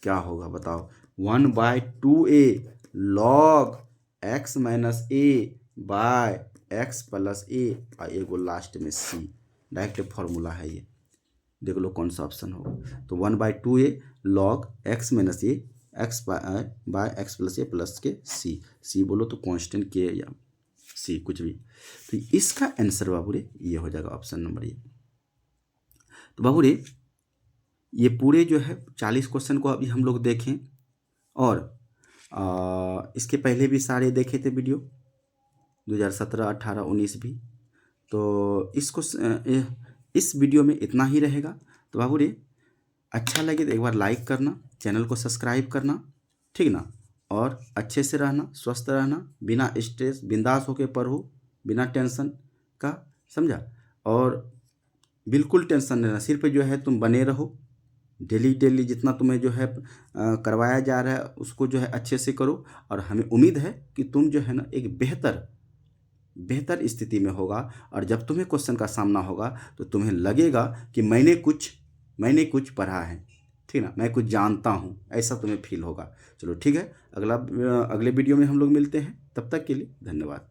क्या होगा बताओ? 1/2a लॉग एक्स माइनस ए बाय एक्स प्लस ए, और एगो लास्ट में सी। डायरेक्ट फॉर्मूला है ये, देख लो कौन सा ऑप्शन होगा। तो 1/2a लॉग एक्स माइनस ए एक्स बाय एक्स प्लस ए प्लस के सी। सी बोलो तो कांस्टेंट के या सी कुछ भी। तो इसका आंसर बाबू रे ये हो जाएगा ऑप्शन नंबर ये। तो बाबू रे ये पूरे जो है 40 क्वेश्चन को अभी हम लोग देखें, और इसके पहले भी सारे देखे थे वीडियो 2017 18 19 भी। तो इस वीडियो में इतना ही रहेगा। तो बाबू रे अच्छा लगे तो एक बार लाइक करना, चैनल को सब्सक्राइब करना, ठीक ना? और अच्छे से रहना, स्वस्थ रहना, बिना स्ट्रेस, बिंदास होके पढ़ो, बिना टेंशन का, समझा? और बिल्कुल टेंशन नहीं लेना, सिर्फ जो है तुम बने रहो, डेली डेली जितना तुम्हें जो है करवाया जा रहा है उसको जो है अच्छे से करो। और हमें उम्मीद है कि तुम जो है ना एक बेहतर स्थिति में होगा, और जब तुम्हें क्वेश्चन का सामना होगा तो तुम्हें लगेगा कि मैंने कुछ पढ़ा है, ठीक ना, मैं कुछ जानता हूँ, ऐसा तुम्हें फील होगा। चलो ठीक है, अगले वीडियो में हम लोग मिलते हैं, तब तक के लिए धन्यवाद।